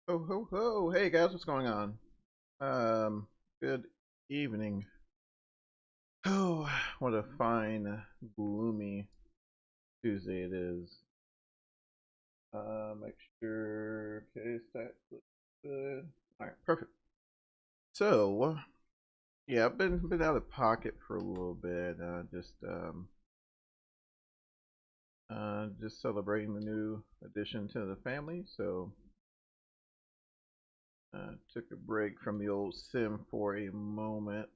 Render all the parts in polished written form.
Oh ho ho! Hey guys, what's going on? Good evening. Oh, what a fine, gloomy Tuesday it is. Make sure stats looks good. All right, perfect. So, yeah, I've been out of pocket for a little bit. Just celebrating the new addition to the family. So, took a break from the old sim for a moment.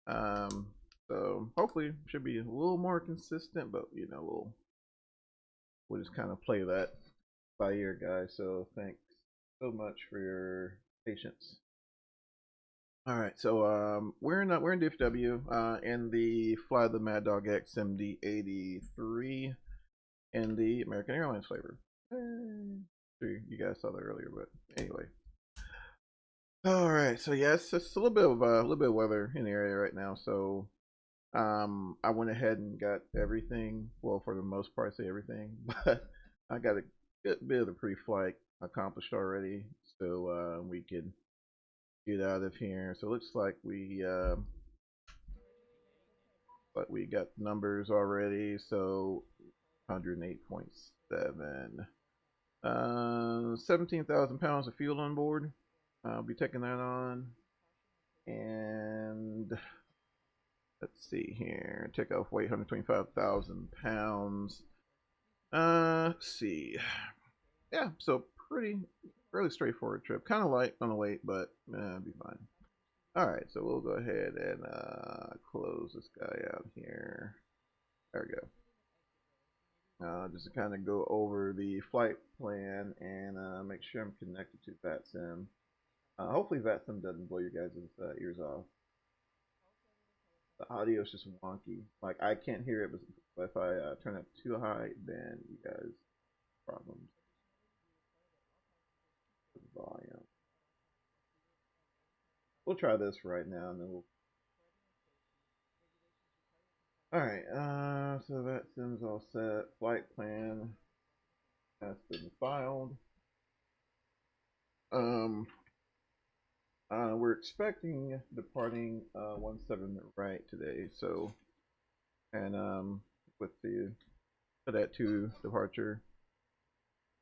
Um, so hopefully should be a little more consistent, but we'll just kind of play that by ear, guys. So thanks so much for your patience. All right, so we're in DFW in the FlytheMaddog X MD83 in the American Airlines flavor. Sure, you guys saw that earlier, but anyway. All right, so yeah, it's just a little bit of weather in the area right now. So I went ahead and got everything. Well, for the most part, I say everything, but I got a good bit of the pre-flight accomplished already, so we could get out of here. So it looks like we got numbers already. So 108.7, 17,000 pounds of fuel on board. I'll be taking that on, and let's see here. Takeoff weight 125,000 pounds. Let's see. Yeah, so fairly straightforward trip. Kind of light on the weight, but it'll be fine. All right, so we'll go ahead and close this guy out here. There we go. Just to kind of go over the flight plan and make sure I'm connected to VATSIM. Hopefully VATSIM doesn't blow your guys' ears off. The audio is just wonky. Like I can't hear it, but if I turn it too high, then you guys problems with the volume. We'll try this right now, and then we'll. All right. So that sim's all set. Flight plan has been filed. Um, we're expecting departing 17 right today. So, and with the for that two departure,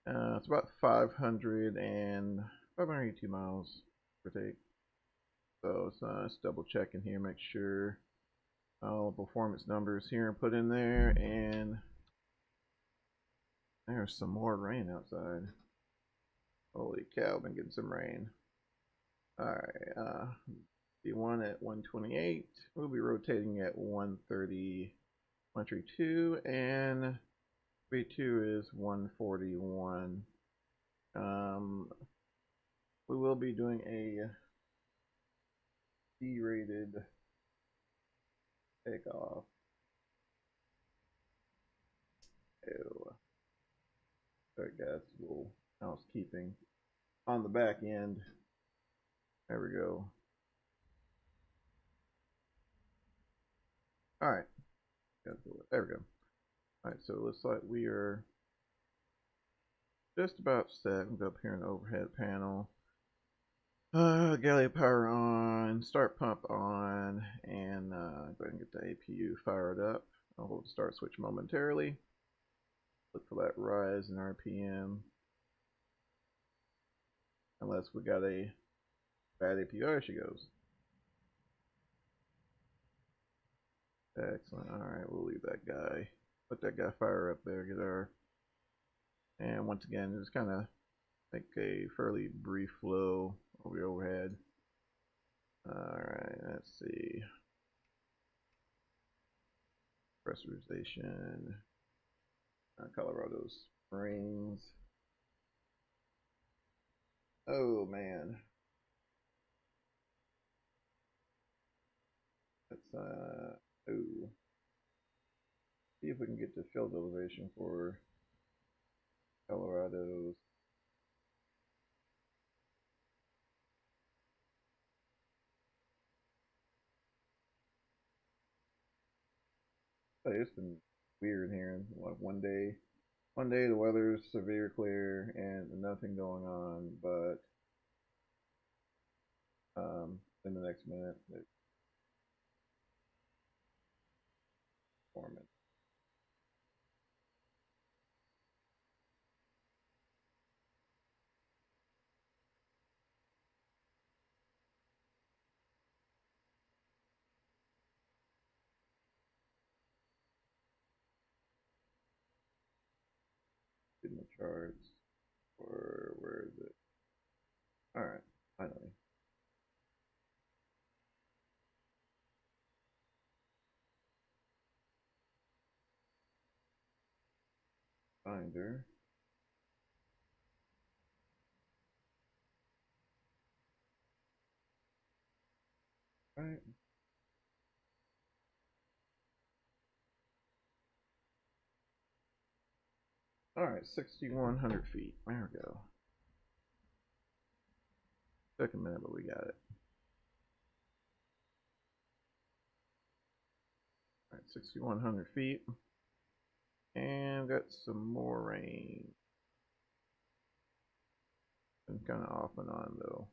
it's about 582 miles per take. So let's double check in here, make sure all performance numbers here and put in there, and there's some more rain outside. Holy cow, been getting some rain. Alright, B1 at 128. We'll be rotating at 130, 132, and B2 is 141. We will be doing a D-rated takeoff. Oh, sorry guys, a little housekeeping on the back end. There we go. All right, there we go. All right, so it looks like we are just about set. We'll go up here in the overhead panel. Galley power on, start pump on, and go ahead and get the APU fired up. I'll hold the start switch momentarily. Look for that rise in RPM. Unless we got a bad APU. There she goes. Excellent. Alright, we'll leave that guy. Let that guy fire up there, get our. And once again, just kind of make a fairly brief flow over the overhead. Alright, let's see. Pressurization. Colorado Springs. Oh man. Let's oh. See if we can get the field elevation for Colorado's. Oh, it's been weird here. Like one day One day the weather's severe clear and nothing going on, but in the next minute it's storming. In the charts, or where is it? All right, finally. Finder. All right. All right, 6,100 feet. There we go. Took a minute, but we got it. All right, 6,100 feet. And got some more rain. Been kind of off and on though.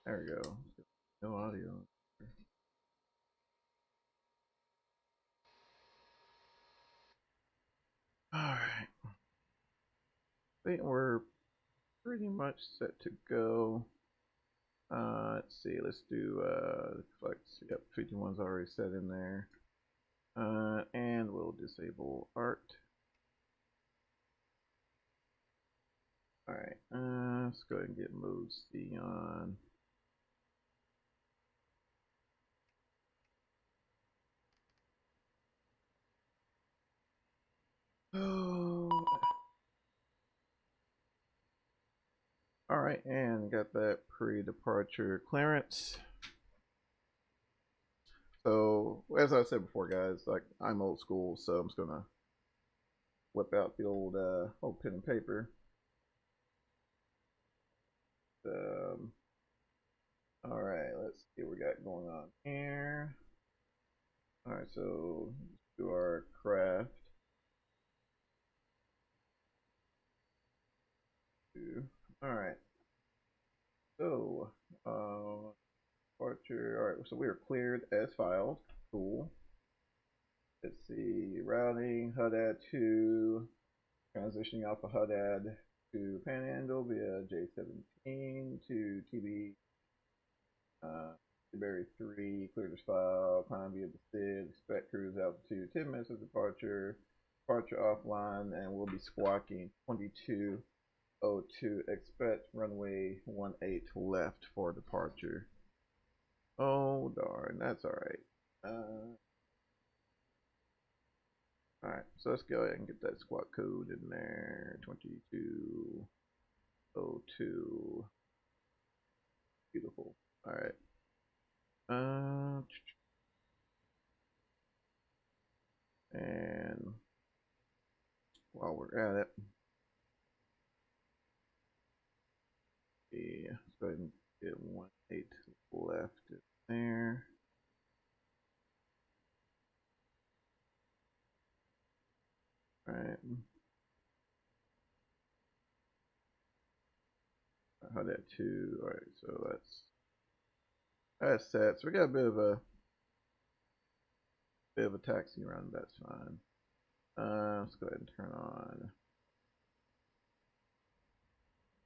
There we go. No audio. Alright. I think we're pretty much set to go. Let's see, let's do flex. Yep, 51's already set in there. And we'll disable art. Alright, let's go ahead and get mode C on. Oh. Alright, and got that pre-departure clearance. So, as I said before, guys, like I'm old school, so I'm just gonna whip out the old pen and paper. All right, let's see what we got going on here. All right, so do our craft. All right. So, departure. All right, so we are cleared as filed. Cool. Let's see, routing HUD 2, transitioning off of HUD to Panhandle via J17 to TB Berry 3, cleared as file, climb via the SID, expect cruise altitude 10 minutes of departure, departure offline, and we'll be squawking 2202, expect runway 18 left for departure. Oh darn, that's alright. Alright, so let's go ahead and get that squawk code in there, 2202. Beautiful. Alright. And while we're at it, yeah, let's go ahead and get 18 left in there. All right. How that 2? All right, so that's set. So we got a bit of a taxi run. That's fine. Let's go ahead and turn on.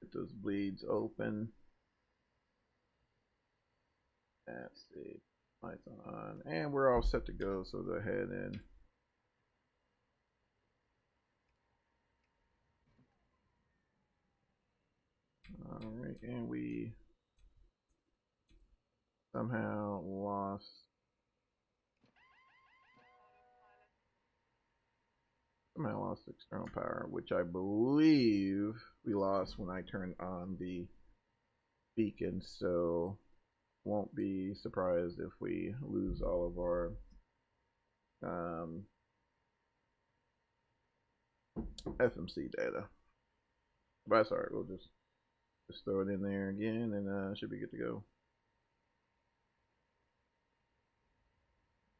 Get those bleeds open. Let's see. Lights on, and we're all set to go. So go ahead and all right, and we somehow lost external power, which I believe we lost when I turned on the beacon, so won't be surprised if we lose all of our FMC data. But that's alright, we'll just throw it in there again and should be good to go.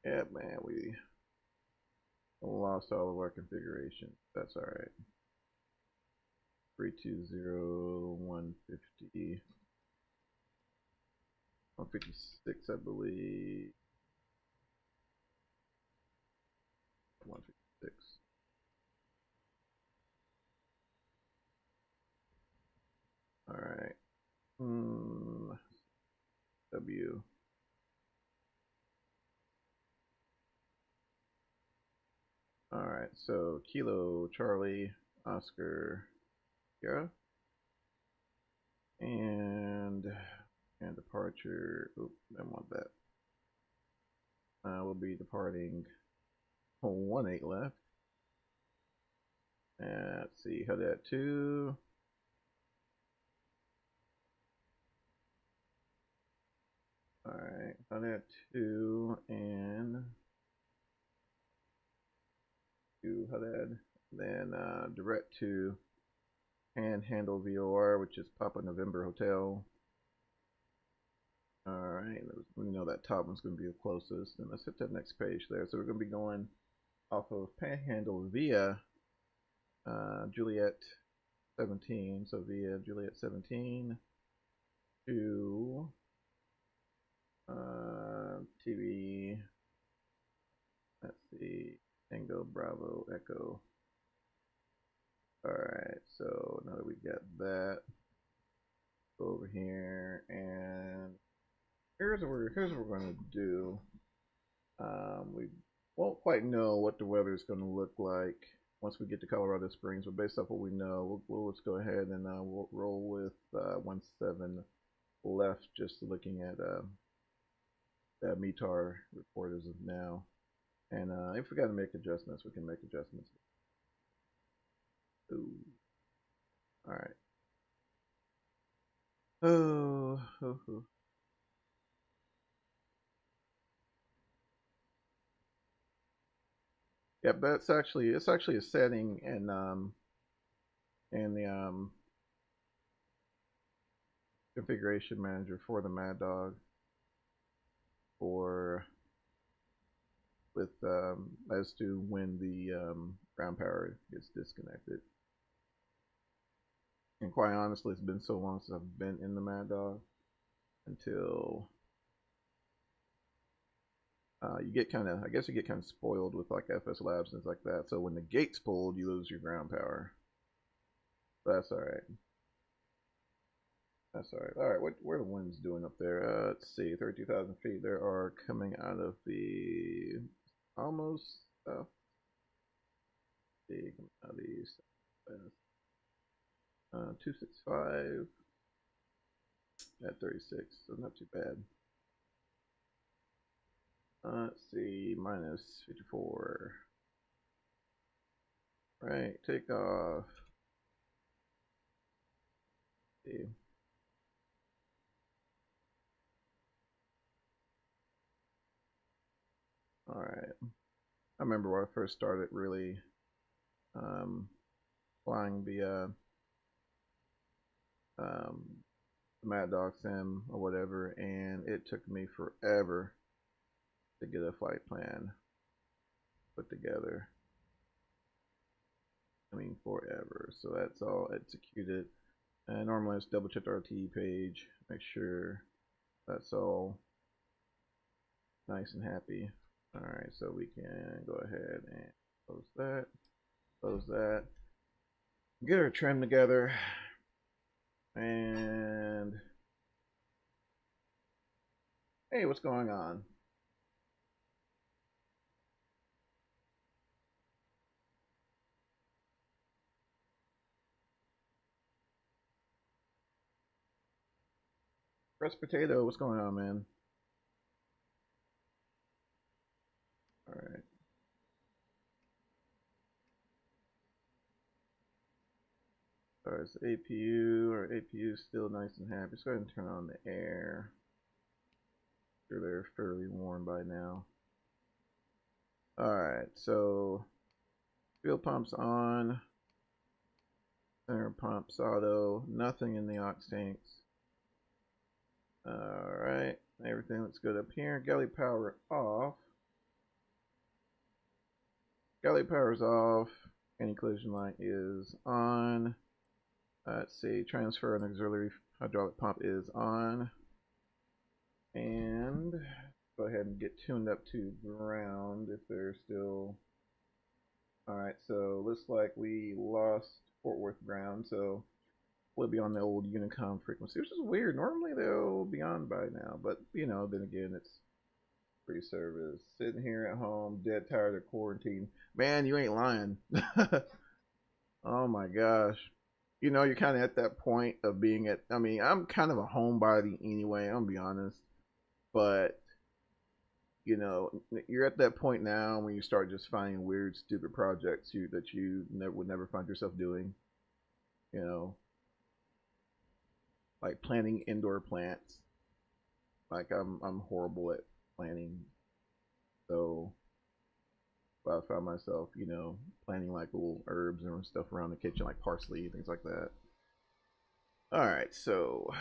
Yeah, man, we lost all of our configuration. That's alright. 320, 150, 156, I believe. 156. Alright. W. Alright, so Kilo, Charlie, Oscar, yeah. And departure. Oop, I want that. We'll be departing 18 left. Let's see, how that 2. Alright, how that 2 and 2 HUD, then direct to Panhandle VOR, which is Papa November Hotel. Alright, we know that top one's going to be the closest, and let's hit that next page there. So we're going to be going off of Panhandle via Juliet 17, so via Juliet 17 to TV, let's see, Tango Bravo Echo. Alright, so now that we got that, go over here, and here's what we're going to do. We won't quite know what the weather is going to look like once we get to Colorado Springs, but based off what we know, we'll just go ahead and we'll roll with 17 left, just looking at that METAR report as of now. And if we got to make adjustments, we can make adjustments. Ooh. All right. Oh. Yep, that's actually a setting in the configuration manager for the Maddog for with as to when the ground power gets disconnected. And quite honestly, it's been so long since I've been in the Maddog until you get kind of, I guess you get kind of spoiled with like FS Labs and things like that. So when the gate's pulled, you lose your ground power. But that's all right. That's all right. All right, what are the winds doing up there? Let's see, 32,000 feet. There are coming out of the almost south. Coming out of the east. 265 at 36, so not too bad. Let's see, minus 54. Right, take off. See. All right. I remember when I first started really flying the Maddog sim or whatever, and it took me forever to get a flight plan put together. I mean, forever. So that's all executed. And normally I just double check the RTE page, make sure that's all nice and happy. All right, so we can go ahead and close that, get our trim together, and hey, what's going on? Fresh Potato, what's going on, man? All right. All right, so APU, our APU is still nice and happy. Let's go ahead and turn on the air. I'm sure they're fairly warm by now. All right, so fuel pumps on. Center pumps auto. Nothing in the ox tanks. Alright. Everything looks good up here. Galley power off. Galley power's off. Anti-collision light is on. Let's see. Transfer and auxiliary hydraulic pump is on. And go ahead and get tuned up to ground if they're still. Alright, so looks like we lost Fort Worth ground, so we'll be on the old Unicom frequency, which is weird. Normally they'll be on by now, but you know, then again, it's free service. Sitting here at home, dead tired of quarantine. Man, you ain't lying. Oh my gosh. You know, you're kind of at that point of being at, I mean, I'm kind of a homebody anyway, I'm gonna be honest. But, you know, you're at that point now when you start just finding weird, stupid projects that you would never find yourself doing. You know, like planting indoor plants. Like I'm horrible at planting. So I found myself, you know, planting like little herbs and stuff around the kitchen, like parsley, things like that. All right, so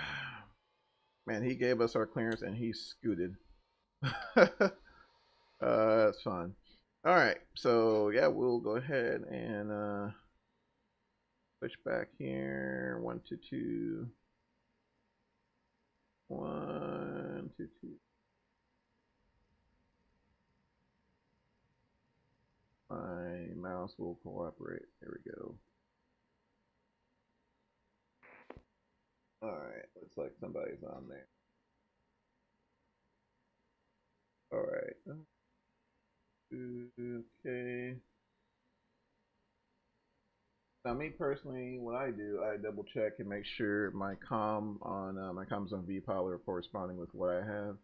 man, he gave us our clearance and he scooted. That's fun. All right, so yeah, we'll go ahead and push back here. 1, 2, 2. 1, 2, 2. My mouse will cooperate. There we go. Alright, looks like somebody's on there. Alright. Okay. Now, me personally, what I do, I double check and make sure my comms on VPOL are corresponding with what I have.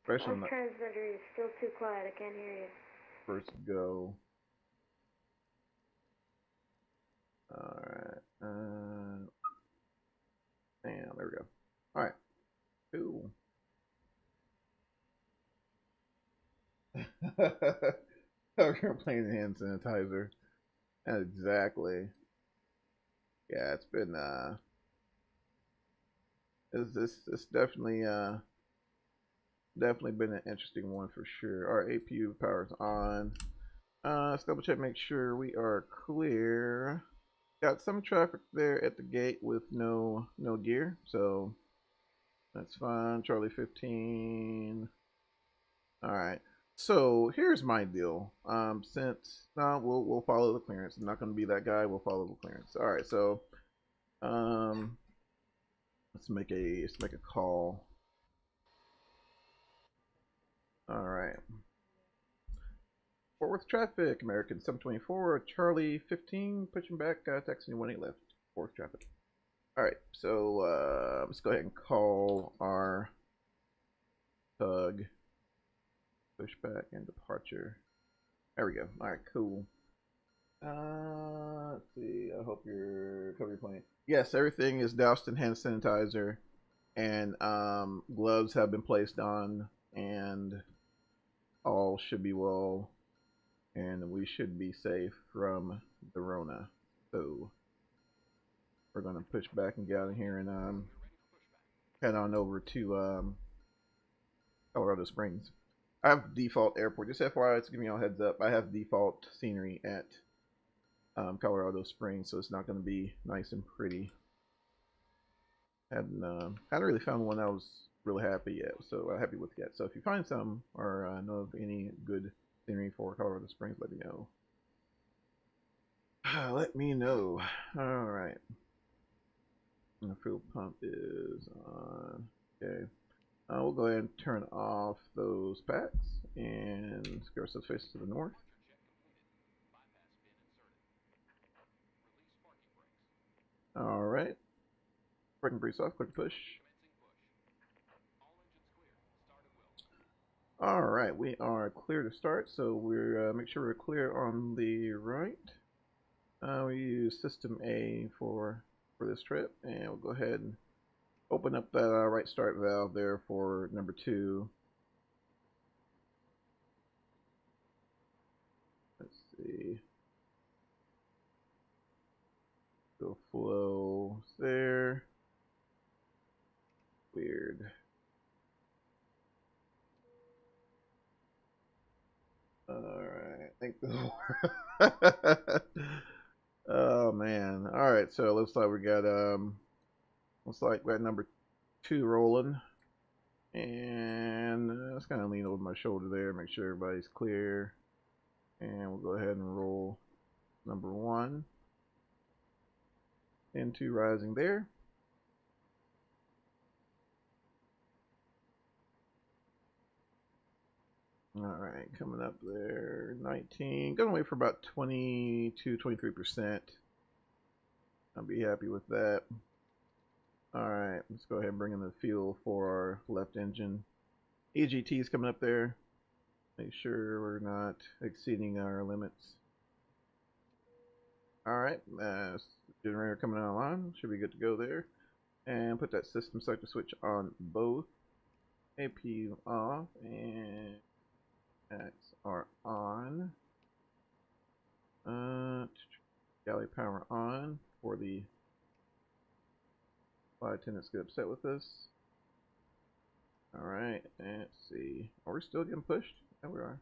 Especially on the transmitter is still too quiet. I can't hear you. First go. Alright. Damn, there we go. Alright. Cool. We're playing hand sanitizer. Exactly. Yeah, it's been it's definitely been an interesting one for sure. Our APU power's on. Let's double check, make sure we are clear. Got some traffic there at the gate with no gear, so that's fine. Charlie 15. All right. So here's my deal. Since we'll follow the clearance. I'm not gonna be that guy. We'll follow the clearance. All right. So let's make a call. All right. Fort Worth traffic. American 724. Charlie 15. Pushing back. Taxi 18 left. Fort Worth traffic. All right. So let's go ahead and call our tug. Pushback and departure. There we go. All right, cool. Let's see. I hope you're cover your plane. Yes, everything is doused in hand sanitizer, and gloves have been placed on, and all should be well, and we should be safe from the Rona. So we're gonna push back and get out of here and head on over to Colorado Springs. I have default airport. Just FYI, it's giving you all a heads up. I have default scenery at Colorado Springs, so it's not going to be nice and pretty. Hadn't really found one I was really happy with yet. So if you find some or know of any good scenery for Colorado Springs, let me know. Let me know. All right. The fuel pump is on. Okay. We'll go ahead and turn off those packs and get ourselves facing to the north. All right. Braking brakes off, quick push. All right, we are clear to start, so we're make sure we're clear on the right. We use System A for this trip, and we'll go ahead and open up that right start valve there for number 2. Let's see. Go Go flow there. Weird. Alright, thank the Lord. Oh man. Alright, so it looks like we got number 2 rolling. And let's kind of lean over my shoulder there, make sure everybody's clear. And we'll go ahead and roll number 1 into rising there. All right, coming up there, 19. Gonna wait for about 22-23%. I'll be happy with that. All right, let's go ahead and bring in the fuel for our left engine. EGT is coming up there. Make sure we're not exceeding our limits. All right, generator coming online. Should be good to go there. And put that system selector switch on both. AP off and X are on. Galley power on for the flight attendants get upset with us. Alright, let's see. Are we still getting pushed? Yeah, we are.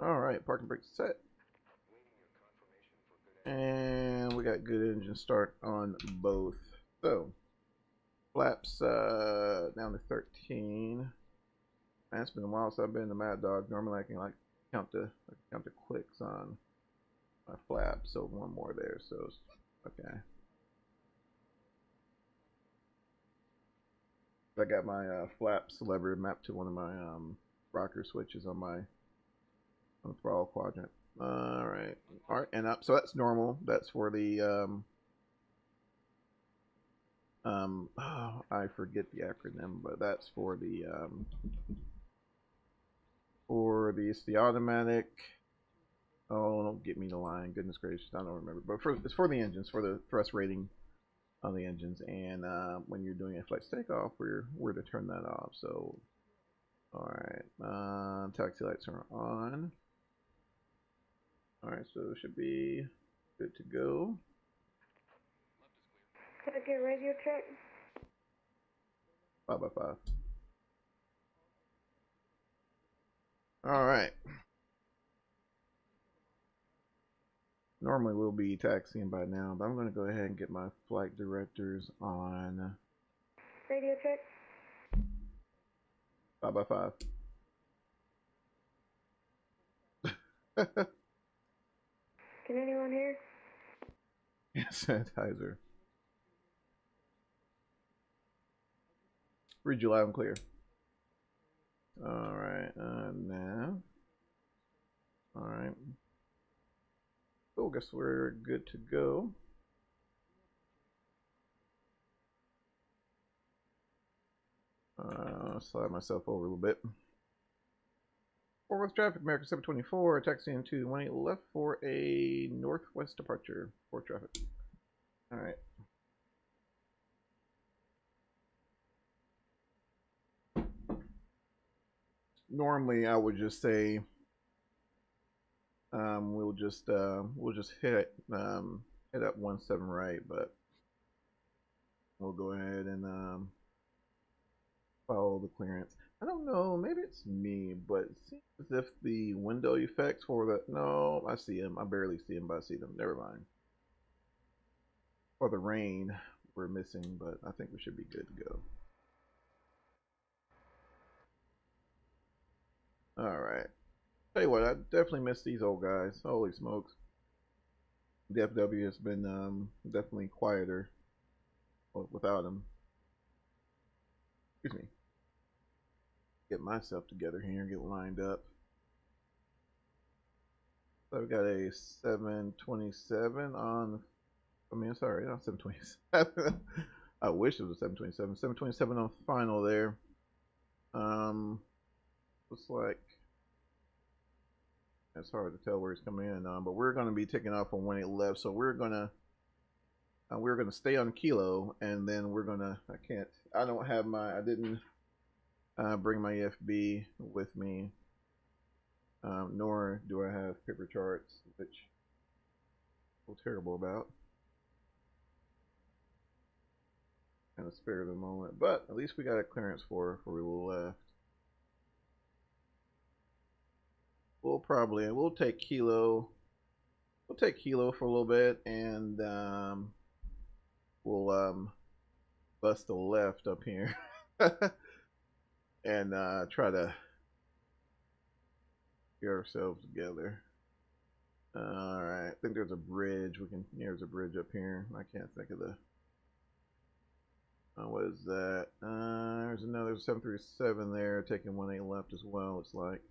Alright, parking brakes set. And we got good engine start on both. So, flaps down to 13. Man, it's been a while since I've been in the Maddog. Normally I can like count the clicks on my flap. So one more there. So okay. I got my flaps lever mapped to one of my rocker switches on my throttle quadrant. All right, and up. So that's normal. That's for the oh, I forget the acronym, but that's for the it's the automatic. Oh, don't get me the line. Goodness gracious, I don't remember. But it's for the engines, for the thrust rating on the engines, and when you're doing a flex takeoff, we're to turn that off. So, all right, taxi lights are on. All right, so it should be good to go. Could I get a radio check? 5x5. All right. Normally we'll be taxiing by now, but I'm going to go ahead and get my flight directors on. Radio check. 5x5. Can anyone hear? Sanitizer. Read you loud and clear. Alright, now. Alright. Cool, guess we're good to go. Slide myself over a little bit. Forward traffic, America 724, taxiing to 18 left for a northwest departure for traffic. Alright. Normally I would just say we'll just hit up 17 right, but we'll go ahead and follow the clearance. I don't know, maybe it's me, but it seems as if the window effects for the no, I see them. I barely see them, but I see them. Never mind. For the rain, we're missing, but I think we should be good to go. Alright. Tell you what, I definitely miss these old guys. Holy smokes. DFW has been definitely quieter without them. Excuse me. Get myself together here and get lined up. So I've got a 727 on. I mean, sorry, not 727. I wish it was a 727. 727 on final there. Looks like it's hard to tell where he's coming in on, but we're going to be taking off on 18 left. So we're gonna stay on kilo, and then we're gonna. I don't have my. I didn't bring my EFB with me, nor do I have paper charts, which feel terrible about. Kind of spare the moment, but at least we got a clearance for we will left. We'll take Kilo. We'll take Kilo for a little bit, and we'll bust the left up here and try to get ourselves together. All right, I think there's a bridge. There's a bridge up here. I can't think of the. What is that? There's another 737 there, taking 18 left as well. It's like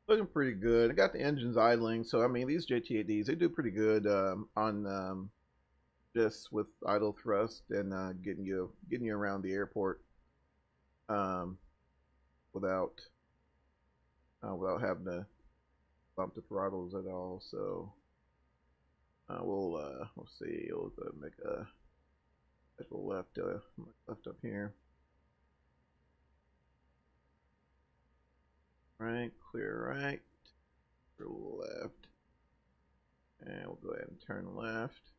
looking pretty good. I got the engines idling, so I mean these JT8Ds, they do pretty good on just with idle thrust and getting you around the airport without having to bump the throttles at all. So we'll see. We'll make a left up here. Right, clear right, clear left, and we'll go ahead and turn left.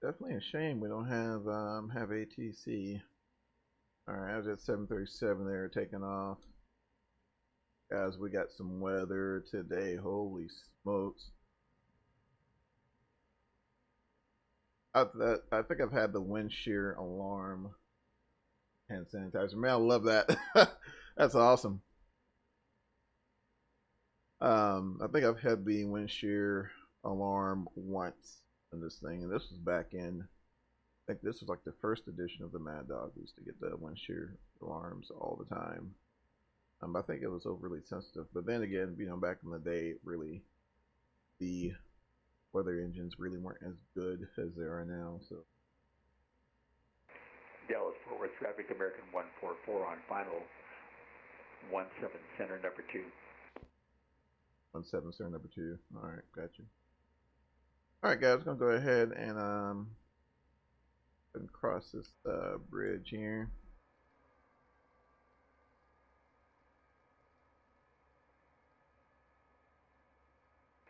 Definitely a shame we don't have ATC. All right, I was at 737 there, taking off. Guys, we got some weather today. Holy smokes! I think I've had the wind shear alarm hand sanitizer. Man, I love that. That's awesome. I think I've had the wind shear alarm once in this thing, and this was back in. I think this was like the first edition of the Maddog. We used to get the wind shear alarms all the time. I think it was overly sensitive, but then again, you know, back in the day, really, the weather engines really weren't as good as they are now. So Dallas Fort Worth traffic, American 144 on final 17 center number 2. 17 center number 2. All right, gotcha. All right, guys, gonna go ahead and cross this bridge here.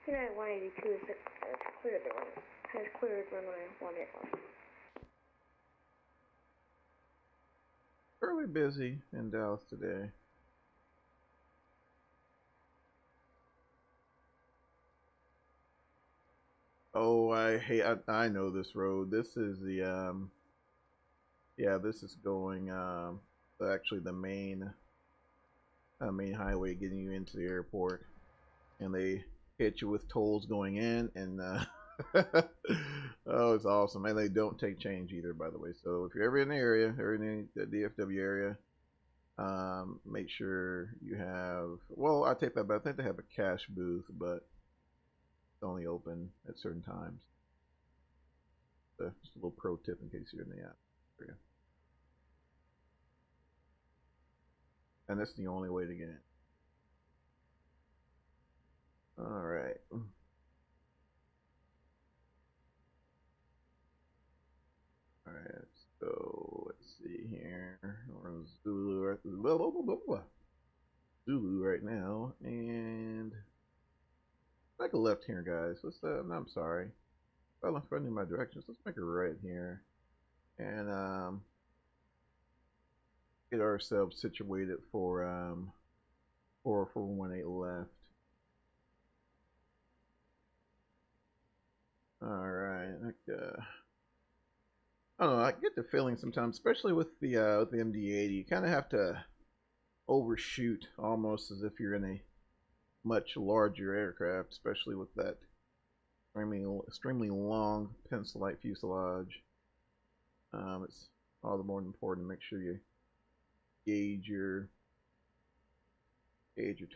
United 182 is cleared the run. Has cleared runway 181. Fairly busy in Dallas today. Oh, I know this road. This is the yeah, this is going actually the main highway getting you into the airport, and they hit you with tolls going in, and oh, it's awesome. And they don't take change either, by the way. So if you're ever in the area, or in the DFW area, make sure you have, well, I take that back. I think they have a cash booth, but it's only open at certain times. So just a little pro tip in case you're in the area. And that's the only way to get in. All right. All right. So let's see here. We're in Zulu right now, and make a left here, guys. Let's. I'm sorry. Well, I'm running my directions. Let's make a right here, and get ourselves situated for 418 left. All right. I don't know. I get the feeling sometimes, especially with the MD-80, you kind of have to overshoot almost as if you're in a much larger aircraft, especially with that extremely long pencil-like fuselage. It's all the more important to make sure you gauge your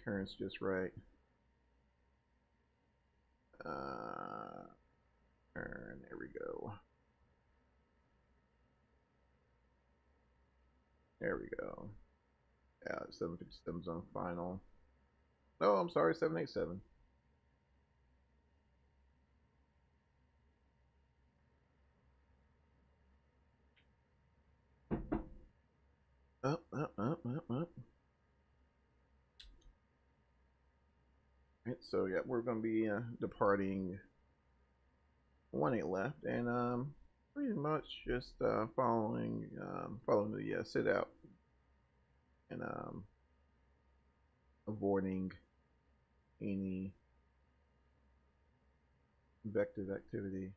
turns just right. And there we go. There we go. Yeah, 757's on final. No, I'm sorry, 787. Up. so yeah, we're going to be departing 18 left, and pretty much just following the sit out and avoiding any vective activity.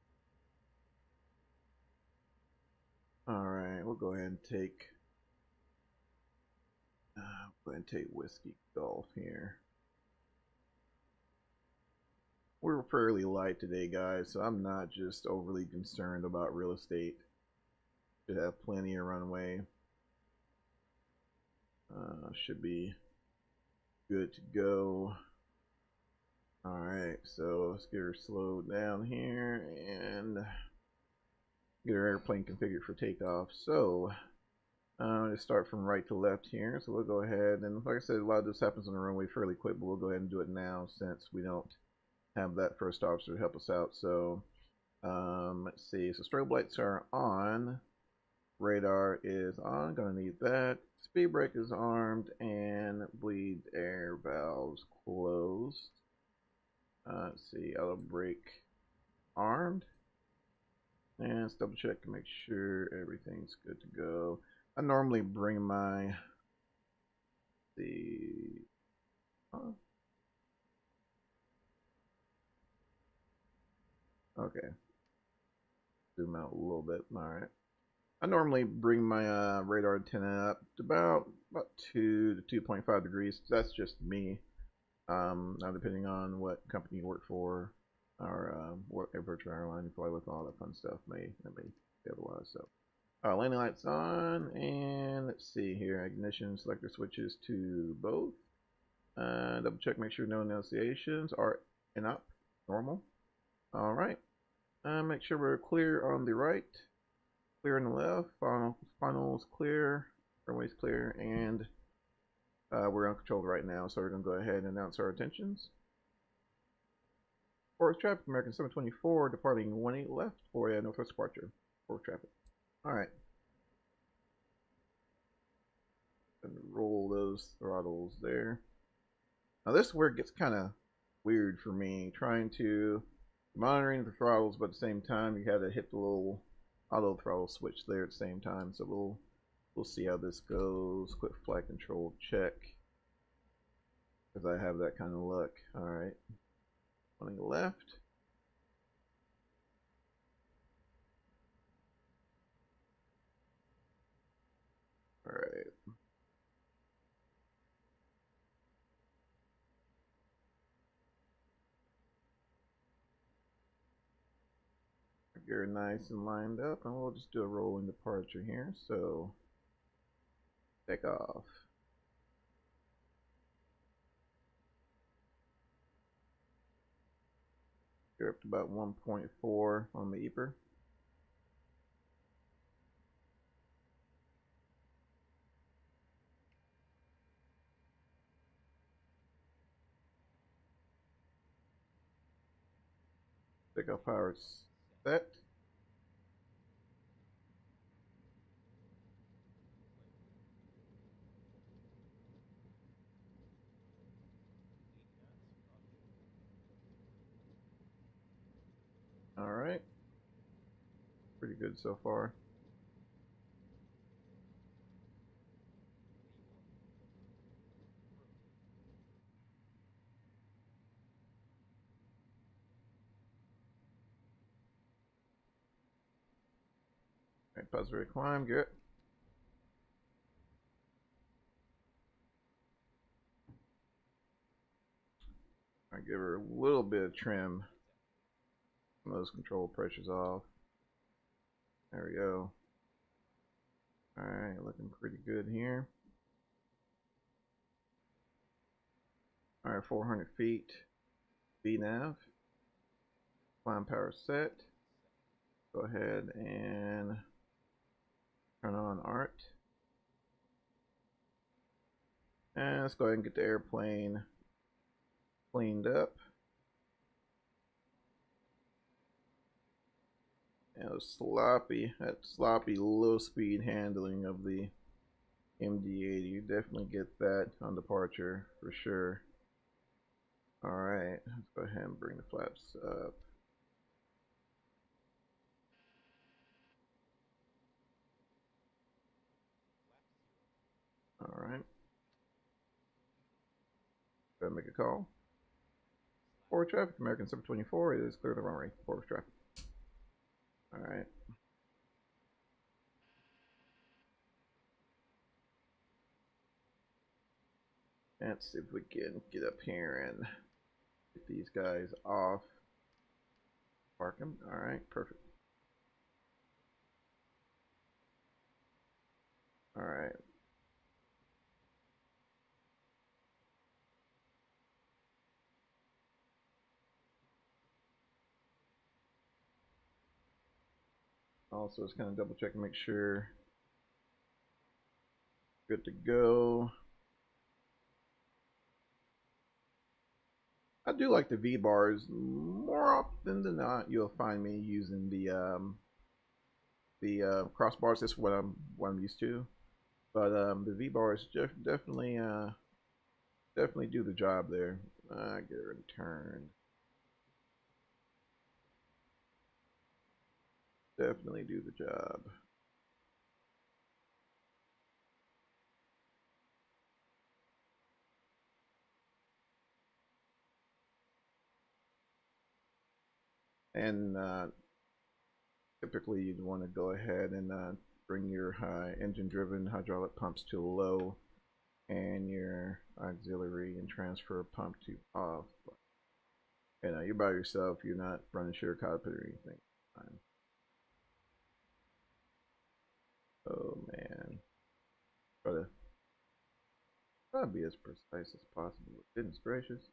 Alright, we'll go ahead and take Whiskey Golf here. We're fairly light today, guys, so I'm not just overly concerned about real estate. Should have plenty of runway. Should be good to go. Alright, so let's get her slowed down here and get our airplane configured for takeoff. So let's start from right to left here. So we'll go ahead and, like I said, a lot of this happens on the runway fairly quick, but we'll go ahead and do it now since we don't have that first officer to help us out. So let's see. So strobe lights are on. Radar is on. Gonna need that. Speed brake is armed, and bleed air valves closed. Let's see. Auto brake armed. And let's double check to make sure everything's good to go. I normally bring my okay. Zoom out a little bit. Alright. I normally bring my radar antenna up to about 2 to 2.5 degrees. That's just me. Now depending on what company you work for, or what virtual airline you fly with, all that fun stuff may be otherwise. So landing lights on, and let's see here, ignition selector switches to both. Double check, make sure no annunciations are and up, normal. All right, make sure we're clear on the right, clear on the left, funnels clear, runway's clear, and we're uncontrolled right now, so we're going to go ahead and announce our intentions. Forward traffic, American 724, departing 18 left for a northwest departure. Forward traffic. Alright. And roll those throttles there. Now this is where it gets kind of weird for me, trying to monitoring the throttles, but at the same time you had to hit the little auto throttle switch there at the same time. So we'll see how this goes. Quick flight control check, because I have that kind of luck. Alright. Running left. Alright. You're nice and lined up, and we'll just do a rolling departure here. So take off. You're up to about 1.4 on the EPR. Takeoff power set. All right. Pretty good so far. All right, positive climb, good. I give her a little bit of trim. Those control pressures off. There we go. Alright, looking pretty good here. Alright, 400 feet. VNav. Climb power set. Go ahead and turn on ART. And let's go ahead and get the airplane cleaned up. And that sloppy low speed handling of the MD-80, you definitely get that on departure for sure. All right, let's go ahead and bring the flaps up. All right. Go ahead and make a call. Forward traffic, American 724, it is clear the runway. Forward traffic. All right. Let's see if we can get up here and get these guys off. Park them. All right, perfect. All right. Also, just kind of double check and make sure good to go. I do like the V bars. More often than not, you'll find me using the crossbars. That's what I'm used to. But the V bars definitely definitely do the job there. Get a return. Definitely do the job. And typically you'd want to go ahead and bring your engine-driven hydraulic pumps to low and your auxiliary and transfer pump to off. You know, you're by yourself. You're not running shear cockpit or anything. Oh man, try to be as precise as possible. Goodness gracious.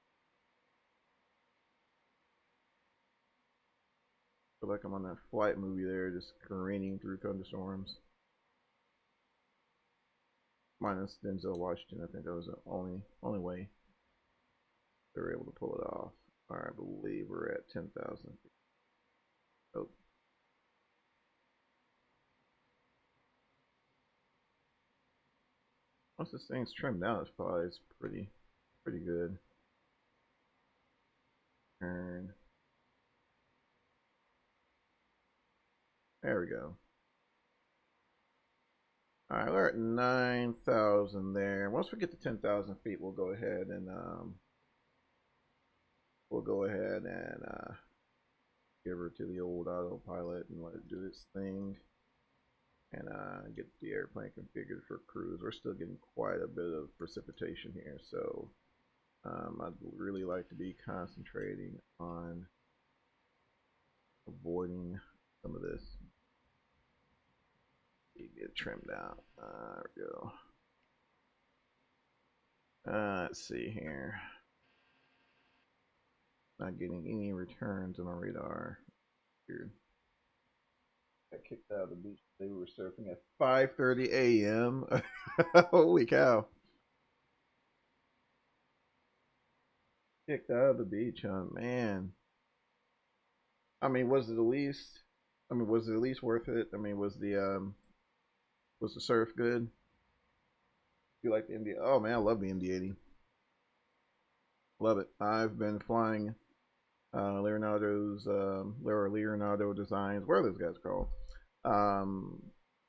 Feel like I'm on that flight movie there, just careening through thunderstorms. Minus Denzel Washington, I think that was the only way they were able to pull it off. All right, I believe we're at 10,000. Oh. Once this thing's trimmed out, it's pretty good. Turn. There we go. All right, we're at 9,000 there. Once we get to 10,000 feet, we'll go ahead and give her to the old autopilot and let it do its thing, and get the airplane configured for cruise. We're still getting quite a bit of precipitation here, so I'd really like to be concentrating on avoiding some of this. Get trimmed out. There we go. Let's see here. Not getting any returns on the radar. Weird. Got kicked out of the beach. They were surfing at 5:30 a.m. Holy cow! Kicked out of the beach, huh? Man. I mean, was it at least? I mean, was it at least worth it? I mean, was the surf good? You like the MD? Oh man, I love the MD-80. Love it. I've been flying Leonardo designs. What are those guys called?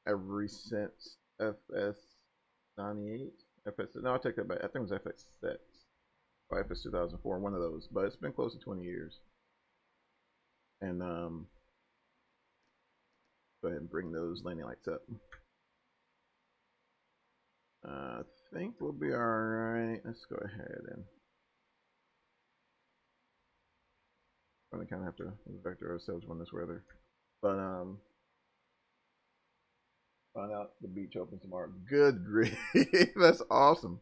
Ever since FS98. No, I take that back. I think it was FS6 or FS 2004. One of those, but it's been close to 20 years. And go ahead and bring those landing lights up. I think we'll be all right. Let's go ahead and we're gonna kind of have to vector ourselves on this weather, but find out the beach opens tomorrow. Good grief, that's awesome.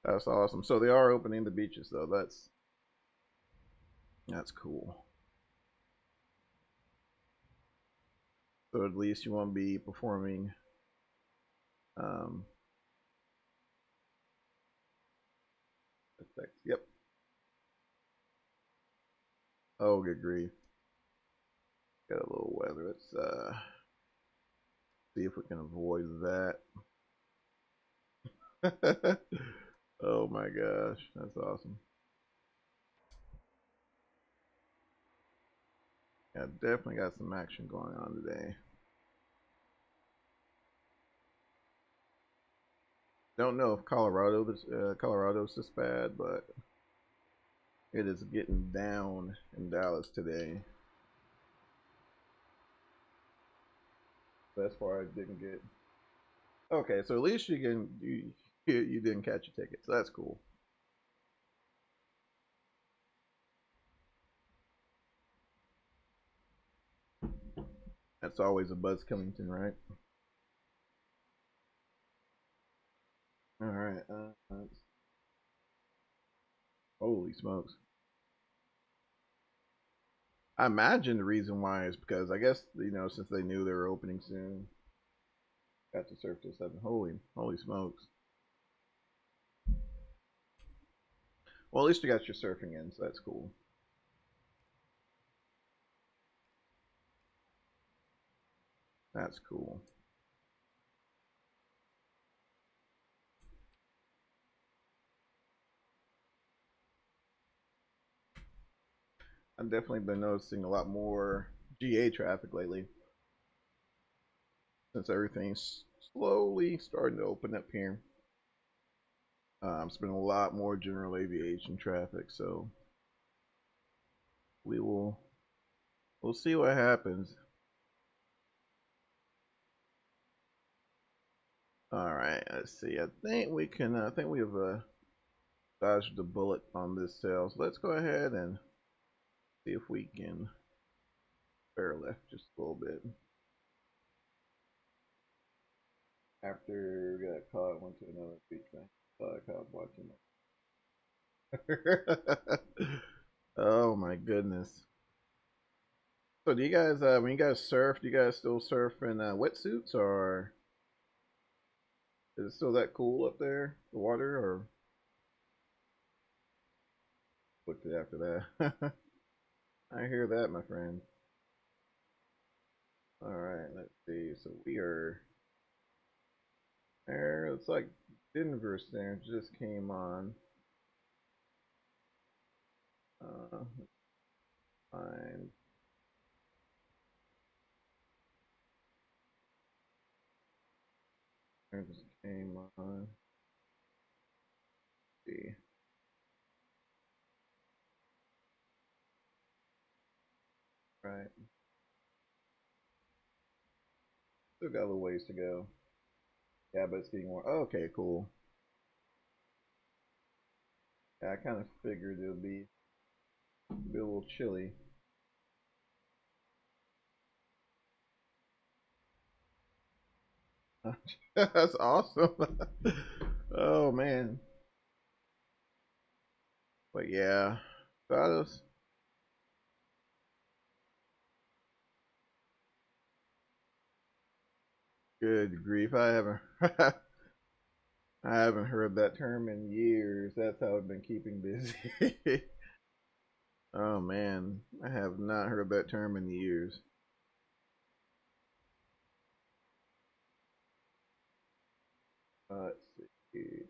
That's awesome. So they are opening the beaches, though. That's cool. So at least you won't be performing effects. Yep. Oh, good grief. Got a little weather. Let's see if we can avoid that. Oh my gosh, that's awesome. Yeah, definitely got some action going on today. Don't know if Colorado's this bad, but it is getting down in Dallas today. That's why I didn't get. Okay, so at least you didn't catch a ticket, so that's cool. That's always a Buzz Killington, right? All right. Holy smokes! I imagine the reason why is because I guess since they knew they were opening soon, got to surf till 7. Holy smokes! Well, at least you got your surfing in, so that's cool. That's cool. I've definitely been noticing a lot more GA traffic lately since everything's slowly starting to open up here. It's been a lot more general aviation traffic, so we'll see what happens. All right, let's see. I think we can. I think we have dodged the bullet on this sale. So let's go ahead and see if we can bear left just a little bit. After we got caught, went to another beach bank. Thought I caught watching. Oh my goodness. So do you guys, when you guys surf, do you guys still surf in wetsuits, or is it still that cool up there, the water, or looked it after that? I hear that, my friend. All right, let's see. So we are there. It's like Denver Center just came on. Find. There just came on. Let's see. Right. Still got a little ways to go. Yeah, but it's getting warm. Oh, okay, cool. Yeah, I kind of figured it would be a little chilly. That's awesome. Oh man. But yeah, that was good grief. I haven't heard that term in years. That's how I've been keeping busy. Oh man, I have not heard that term in years. Let's see.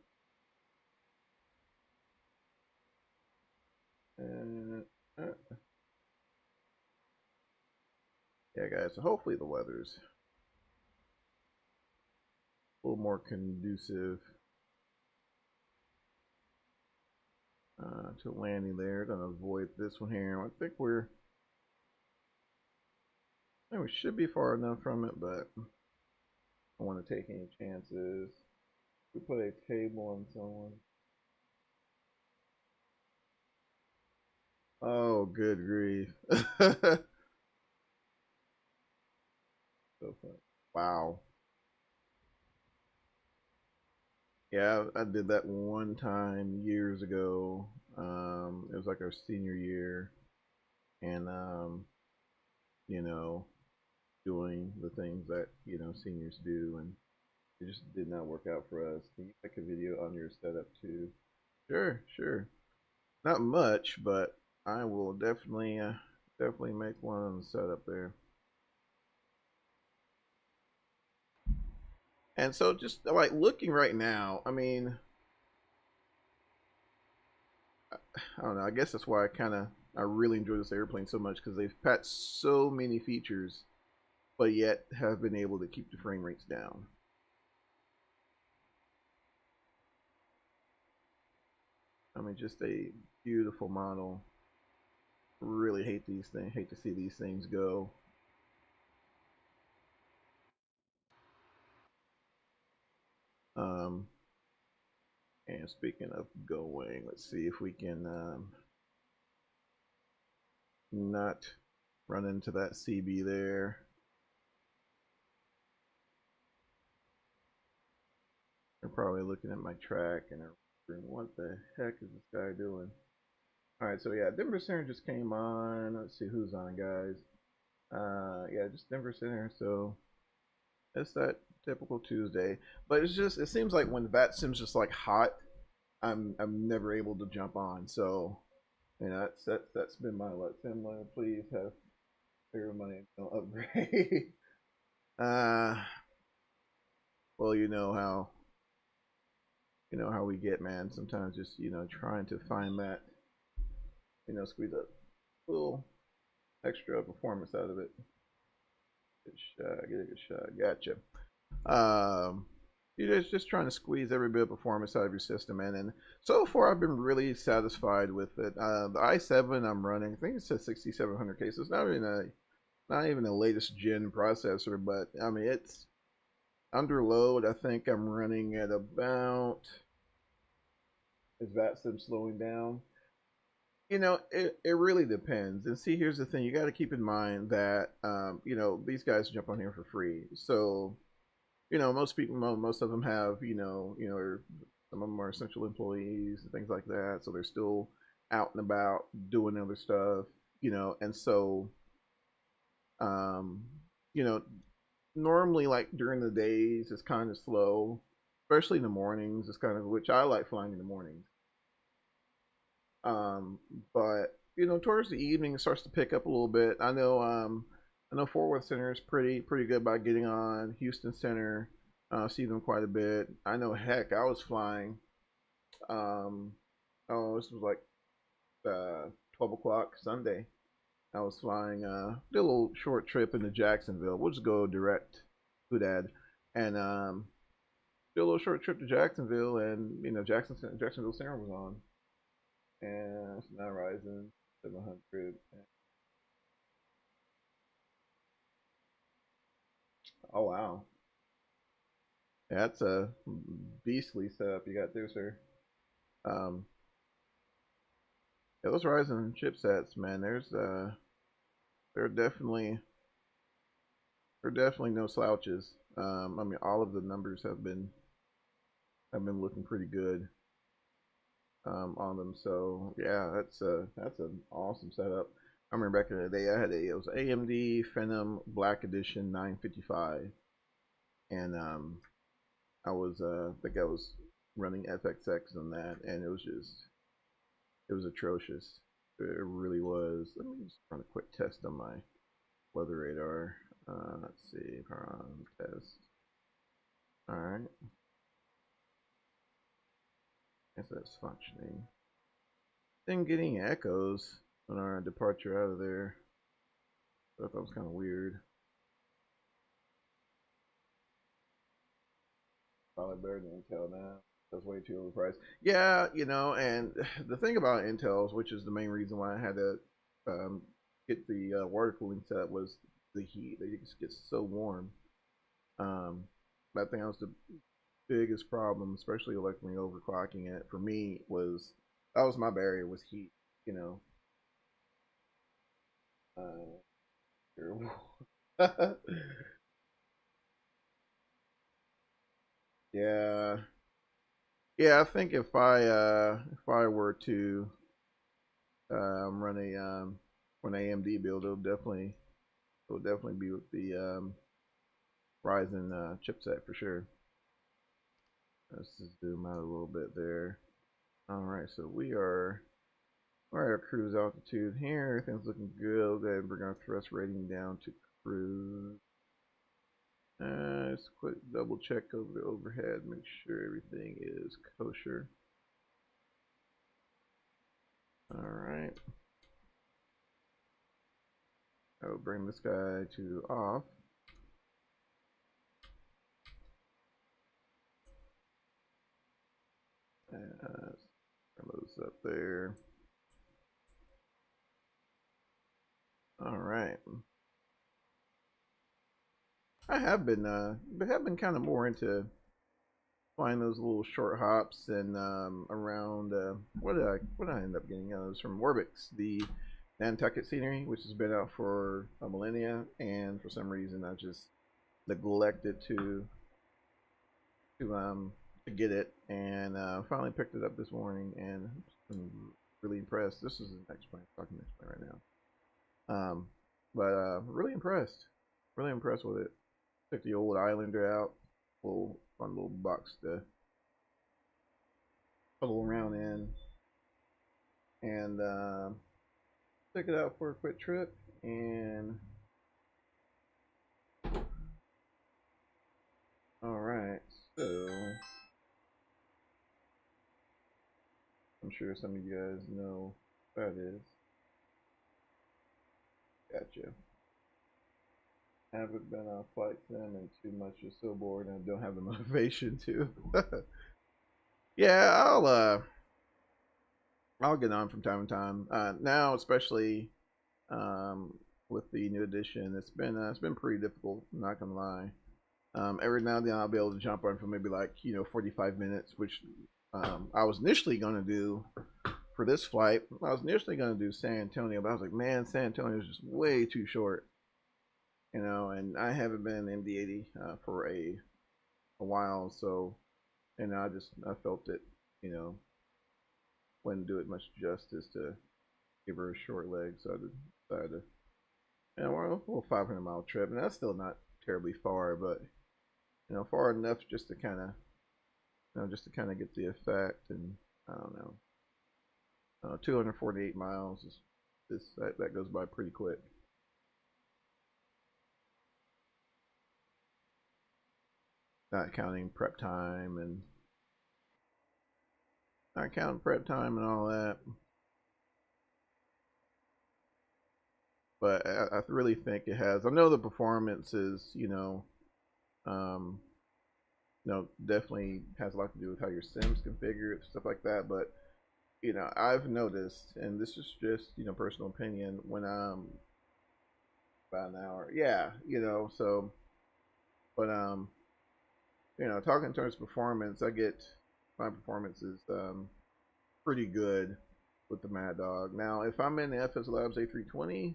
Uh, yeah, guys. So hopefully the weather's a little more conducive to landing there. Gonna avoid this one here. I think we should be far enough from it, but I don't want to take any chances. We put a table on someone. Oh, good grief. So fun. Wow. Yeah, I did that one time years ago. It was like our senior year, and you know, doing the things that seniors do, and it just did not work out for us. Can you make a video on your setup too? Sure, sure. Not much, but I will definitely make one on the setup there. And so, just like looking right now, I mean, I don't know. I guess that's why I kind of I really enjoy this airplane so much because they've patched so many features, but yet have been able to keep the frame rates down. I mean, just a beautiful model. Really hate these things. Hate to see these things go. And speaking of going, let's see if we can not run into that CB there. They're probably looking at my track and they're wondering, what the heck is this guy doing? All right, so yeah, Denver Center just came on. Let's see who's on, guys. Yeah, just Denver Center. So it's that typical Tuesday, but it's just, it seems like when VATSIM's just like hot, I'm never able to jump on. So you know, that's been my luck. Sim, please have bigger money upgrade. Well, you know how we get, man. Sometimes just trying to find that squeeze a little extra performance out of it. Good shot, get a good shot. Gotcha. You're just trying to squeeze every bit of performance out of your system, man. And so far, I've been really satisfied with it. The i7 I'm running, I think it says 6700K, so it's not even the latest gen processor, but I mean it's under load. I think I'm running at about, is VATSIM slowing down? It really depends. And see, here's the thing: you got to keep in mind that these guys jump on here for free, so most people, most of them have, some of them are essential employees and things like that. So they're still out and about doing other stuff, and so, um, you know, normally like during the days it's kind of slow, especially in the mornings. It's kind of, which I like flying in the mornings. Um, but towards the evening it starts to pick up a little bit. I know Fort Worth Center is pretty good about getting on. Houston Center, see them quite a bit. I know, heck, I was flying. Oh, this was like 12 o'clock Sunday. I was flying, did a little short trip into Jacksonville. We'll just go direct, Hudad, and did a little short trip to Jacksonville, and Jacksonville Center was on, and it's now rising 700. Oh wow, that's a beastly setup you got there, sir. Um, yeah, those Ryzen chipsets, man. They're definitely no slouches. I mean, all of the numbers have been looking pretty good on them. So yeah, that's an awesome setup. I remember back in the day, it was AMD Phenom Black Edition 955, and I think I was running FXX on that, and it was atrocious. It really was. Let me just run a quick test on my weather radar. Let's see, test. All right, guess that's functioning. Then getting echoes on our departure out of there. I thought that was kind of weird. Probably better than Intel now. That's way too overpriced. Yeah, and the thing about Intel's, which is the main reason why I had to get the water cooling set, was the heat. They just get so warm. I think that was the biggest problem, especially like when you're overclocking it. For me, that was my barrier, was heat. You know. Yeah, yeah. I think if I were to run an AMD build, it'll definitely be with the Ryzen chipset for sure. Let's just zoom out a little bit there. All right, so we're at our cruise altitude here. Everything's looking good. We'll go ahead and bring our thrust rating down to cruise. Just quick double check over the overhead, make sure everything is kosher. All right. I will bring this guy to off. And those up there. All right. I have been kind of more into flying those little short hops and around what did I end up getting? It was from Orbix, the Nantucket scenery, which has been out for a millennia, and for some reason I just neglected to get it, and finally picked it up this morning, and I'm really impressed. This is the next plane, talking next plane right now. But really impressed with it. Took the old Islander out, little fun little box to puddle around in, and took it out for a quick trip, and all right, so I'm sure some of you guys know what that is. Gotcha. Haven't been on flight sim and too much is so bored and don't have the motivation to. Yeah, I'll get on from time to time. Now, especially with the new edition, it's been pretty difficult. I'm not gonna lie. Every now and then I'll be able to jump on for maybe like 45 minutes, which I was initially gonna do for this flight. I was initially gonna do San Antonio, but I was like, man, San Antonio is just way too short. And I haven't been MD-80 for a while, so I felt it, wouldn't do it much justice to give her a short leg, so I decided to, we're a little 500-mile trip, and that's still not terribly far, but far enough just to kind of, get the effect, and I don't know, 248 miles that goes by pretty quick. Not counting prep time and all that. But I really think it has. I know the performance is, definitely has a lot to do with how your sim's configured, stuff like that. But I've noticed, and this is just personal opinion, when I'm about an hour, yeah, so, but talking in terms of performance, my performance is pretty good with the Maddog. Now, if I'm in the FS Labs A320,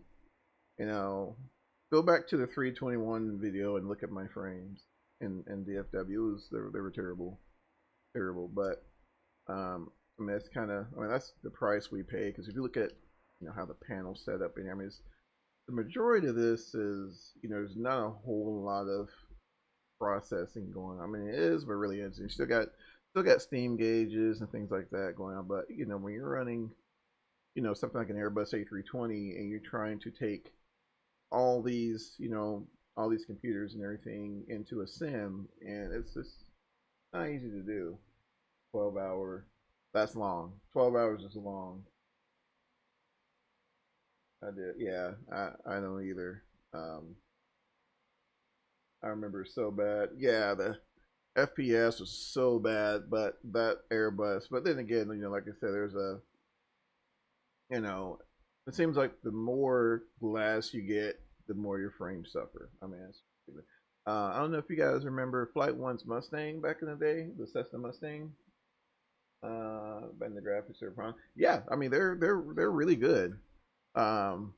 go back to the 321 video and look at my frames in DFW. They were terrible, but it's that's the price we pay, because if you look at how the panel's set up, and the majority of this is there's not a whole lot of processing going on. It is, but really is. You still got steam gauges and things like that going on. But when you're running, something like an Airbus A320, and you're trying to take all these, all these computers and everything into a sim, and it's just not easy to do. 12-hour, that's long. 12 hours is long. I don't either. I remember so bad. Yeah, the FPS was so bad, but that Airbus. But then again, like I said, there's it seems like the more glass you get, the more your frames suffer. I don't know if you guys remember Flight One's Mustang back in the day, the Cessna Mustang. And the graphics are fine. Yeah, they're really good. Kind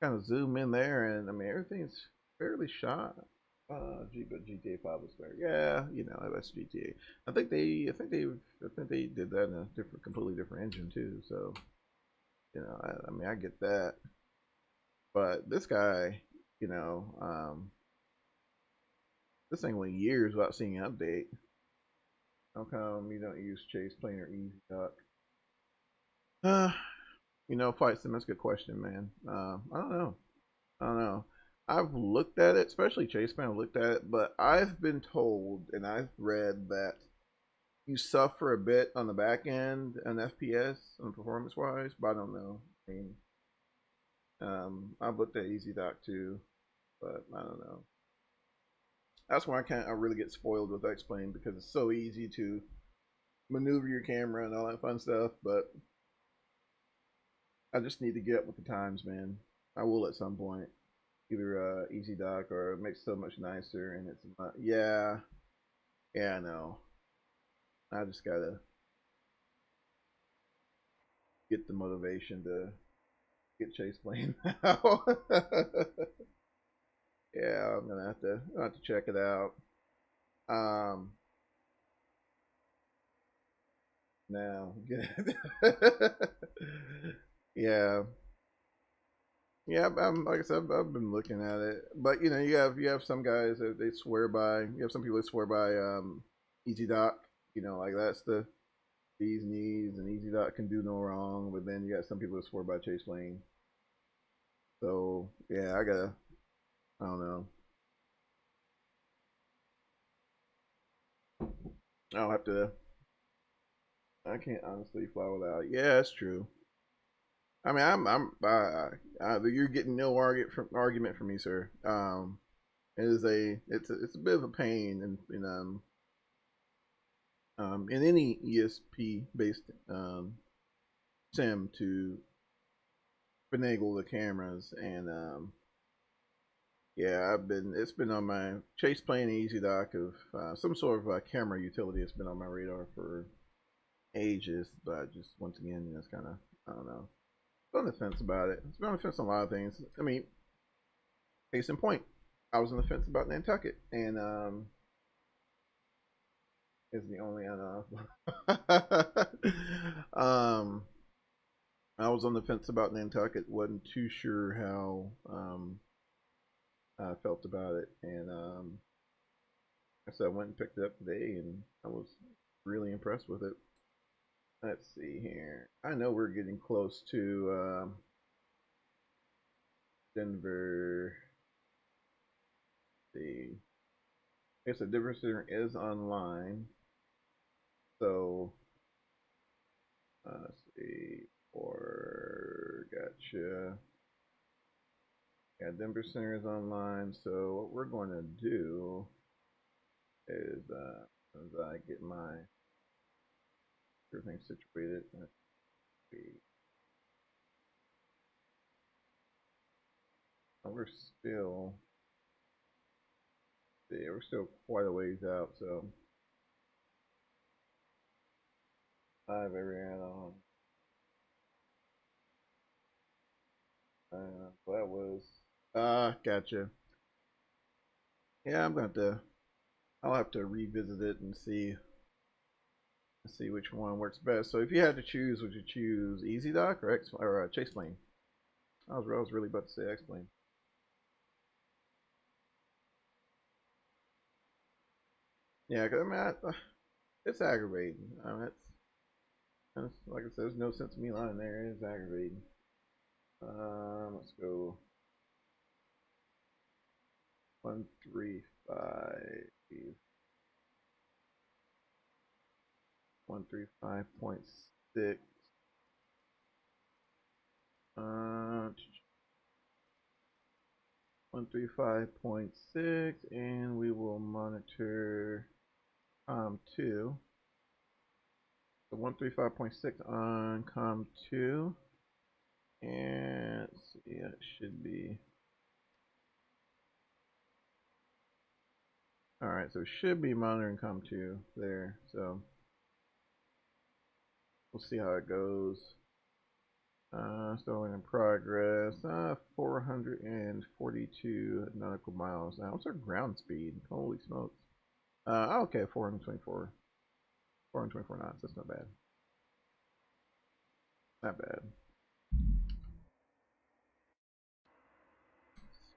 of zoom in there, and everything's fairly shot. But GTA 5 was better. Yeah, that's GTA. I think they did that in a completely different engine too. So, I get that. But this guy, this thing went years without seeing an update. How come you don't use Chase Plane or Easy Duck? Flight Sim, that's a good question, man. I don't know. I've looked at it, especially Chase Plane. I've looked at it, but I've been told and I've read that you suffer a bit on the back end on FPS, on performance wise. But I don't know. I've looked at EasyDock too, but I don't know. That's why I really get spoiled with X-Plane because it's so easy to maneuver your camera and all that fun stuff. But I just need to get up with the times, man. I will at some point, either EasyDock or it makes it so much nicer, and it's yeah, I know. I just gotta get the motivation to get Chase Plane now. Yeah, I'm gonna have to check it out. Um, now, yeah, yeah. Like I said, I've been looking at it, but you know, you have some guys that they swear by. You have some people that swear by Easy Dock. You know, like that's the bee's knees, and Easy Dock can do no wrong. But then you got some people that swear by Chase Lane. So yeah, I don't know. I'll have to. I can't honestly fly without. Yeah, that's true. I mean, you're getting no argument from me, sir. It's a bit of a pain in any ESP based sim to finagle the cameras, and yeah, it's been on my Chase Plane Easy Dock of some sort of camera utility. It's been on my radar for ages, but just once again, you know, it's kind of, I don't know, on the fence about it. It's been on the fence on a lot of things. I mean, case in point, I was on the fence about Nantucket, and is the only I was on the fence about Nantucket. Wasn't too sure how I felt about it, and so I went and picked it up today, and I was really impressed with it. Let's see here. I know we're getting close to Denver. Let's see, I guess the Denver Center is online, so let's see. Or gotcha. Yeah, Denver Center is online. So what we're going to do is, as I get my everything situated, let's see. Oh, we're still quite a ways out. So I have every add on. That was gotcha. Yeah, I'll have to revisit it and see which one works best. So if you had to choose, would you choose Easy Dock or Chase Plane? I was really about to say X Plane. Yeah, cause I mean, it's aggravating. It's like I said, there's no sense of me lying there. It's aggravating. Let's go 135. 135.6. 135.6, and we will monitor 2. So 135.6 on COM2, and let's see, it should be. All right, so it should be monitoring COM2 there. So we'll see how it goes. Still in progress. 442 nautical miles. Now, what's our ground speed? Holy smokes. Okay, 424. 424 knots. That's not bad. Not bad.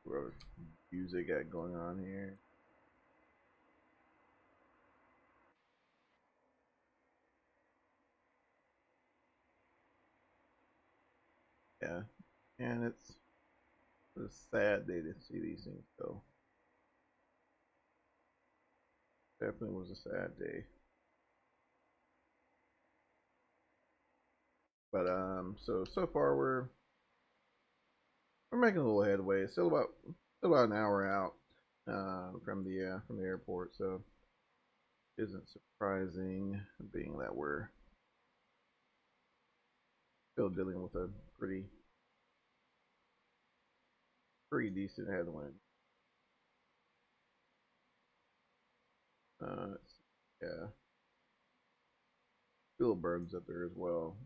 What other music got going on here? Yeah, and it's a sad day to see these things go. Definitely was a sad day. But so far we're making a little headway. Still about an hour out from the airport, so it isn't surprising, being that we're still dealing with a pretty decent headwind. Yeah, fuel burdens up there as well.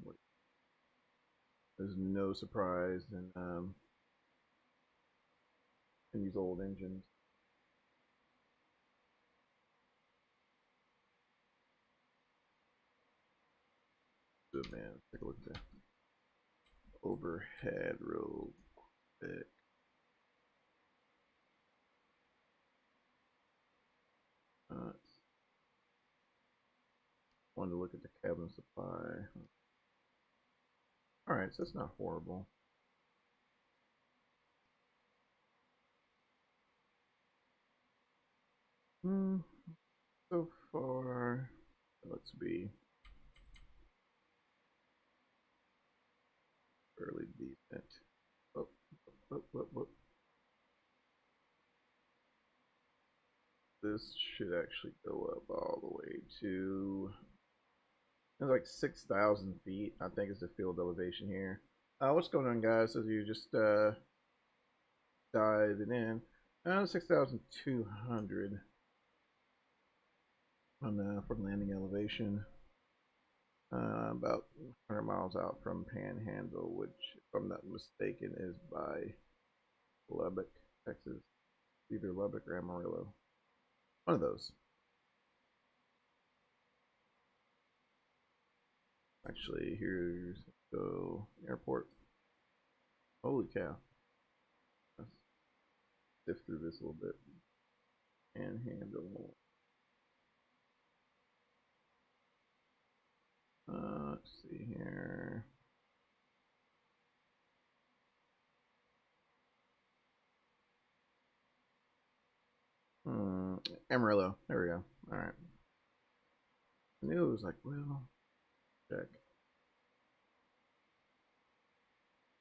There's no surprise in these old engines. Good man. Take a look at that overhead real quick. Wanted to look at the cabin supply. All right, so that's not horrible. So far, let's be fairly decent. Oh, this should actually go up all the way to, it's like 6,000 feet, I think, is the field elevation here. What's going on, guys? As you just diving in, 6,200 on from landing elevation. About 100 miles out from Panhandle, which, if I'm not mistaken, is by Lubbock, Texas. Either Lubbock or Amarillo. One of those. Actually, here's the airport. Holy cow. Let's sift through this a little bit. Panhandle. Let's see here. Amarillo. There we go. All right. I knew it was like, well, check.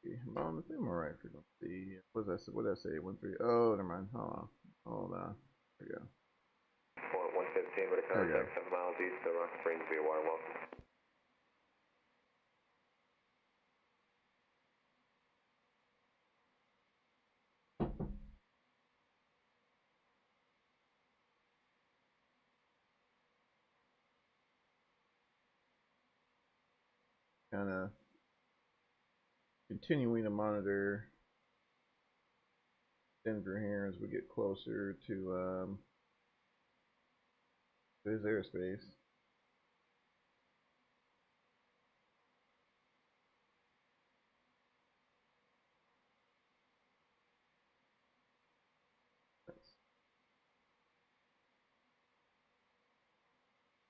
I'm on the thing, all right. Frequency. What did I say? 13. Oh, never mind. Hold on. There we go. 115 with a contact 7 miles east of Rock Springs via Waterwell. Kind of continuing to monitor Denver here as we get closer to his airspace.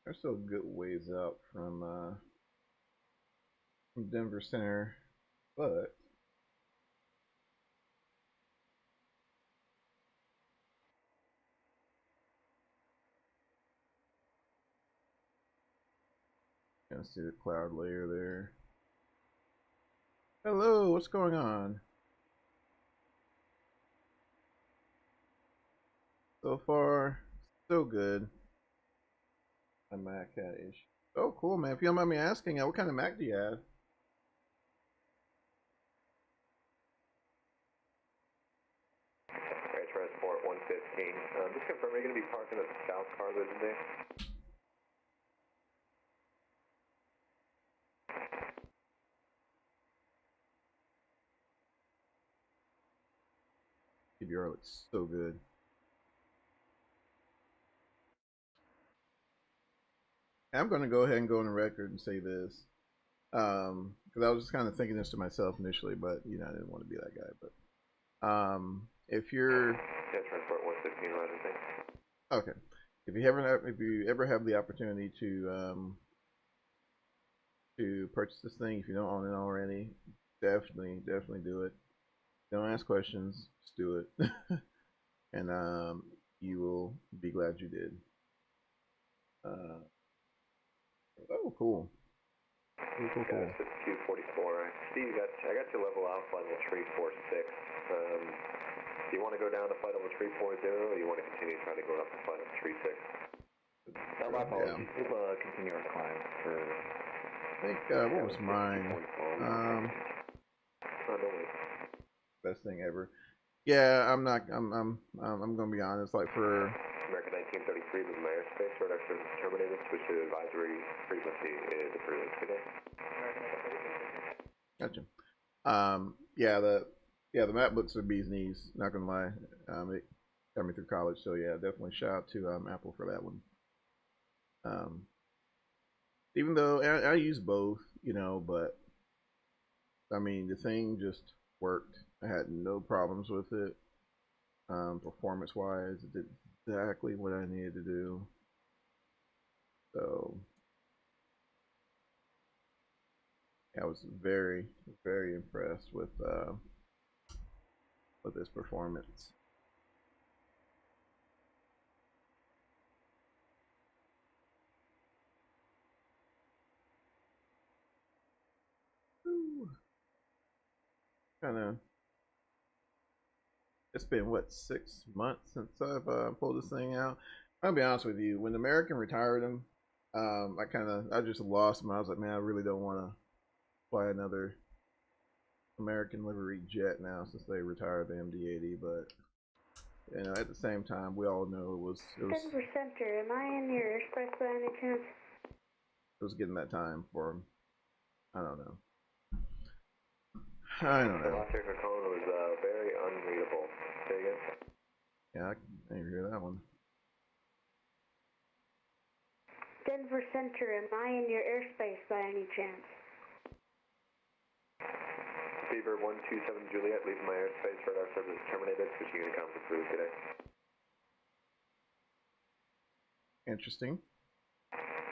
They're still a good ways out from Denver Center, but you can see the cloud layer there. Hello, what's going on? So far, so good. My Mac had issue. Oh, cool, man. If you don't mind me asking, what kind of Mac do you have? Air Transport 115. Just confirm, are you going to be parking at the South Cargo today? PBR looks so good. I'm going to go ahead and go on the record and say this. Because I was just kind of thinking this to myself initially, but, you know, I didn't want to be that guy. But if you're... Air Transport 115, Roger, thanks. Okay. If you ever have the opportunity to purchase this thing, if you don't own it already, definitely do it. Don't ask questions, just do it. And you will be glad you did. Oh, cool. Cool. 5244. Steve, I got you level alpha on the 346. Do you want to go down to flight level 340, or you want to continue trying to go up to flight level 36? My apologies. We'll continue our climb for. I think what was mine? Best thing ever. Yeah, I'm gonna be honest. Like for American 1933 with my airspace radar service terminated. Switch to advisory frequency is approved today. Gotcha. The map books are bee's knees. Not gonna lie. It got me through college, so yeah, definitely shout out to Apple for that one. Even though I use both, you know, but I mean the thing just worked. I had no problems with it. Performance wise, it did exactly what I needed to do. So I was very, very impressed with this performance. Kind of. It's been what, 6 months since I've pulled this thing out. I'll be honest with you. When the American retired him, I just lost him. I was like, man, I really don't want to fly another American livery jet now since they retired the MD-80. But you know, at the same time, we all know it was. 10%. Am I in your airspace by any chance? It was getting that time for him. I don't know. I don't know. The last year for Colin was very unreadable. Say again? Yeah, I didn't hear that one. Denver Center, am I in your airspace by any chance? Beaver 127 Juliet, leaving my airspace. Radar service terminated. Switching Unicom to approved today. Interesting.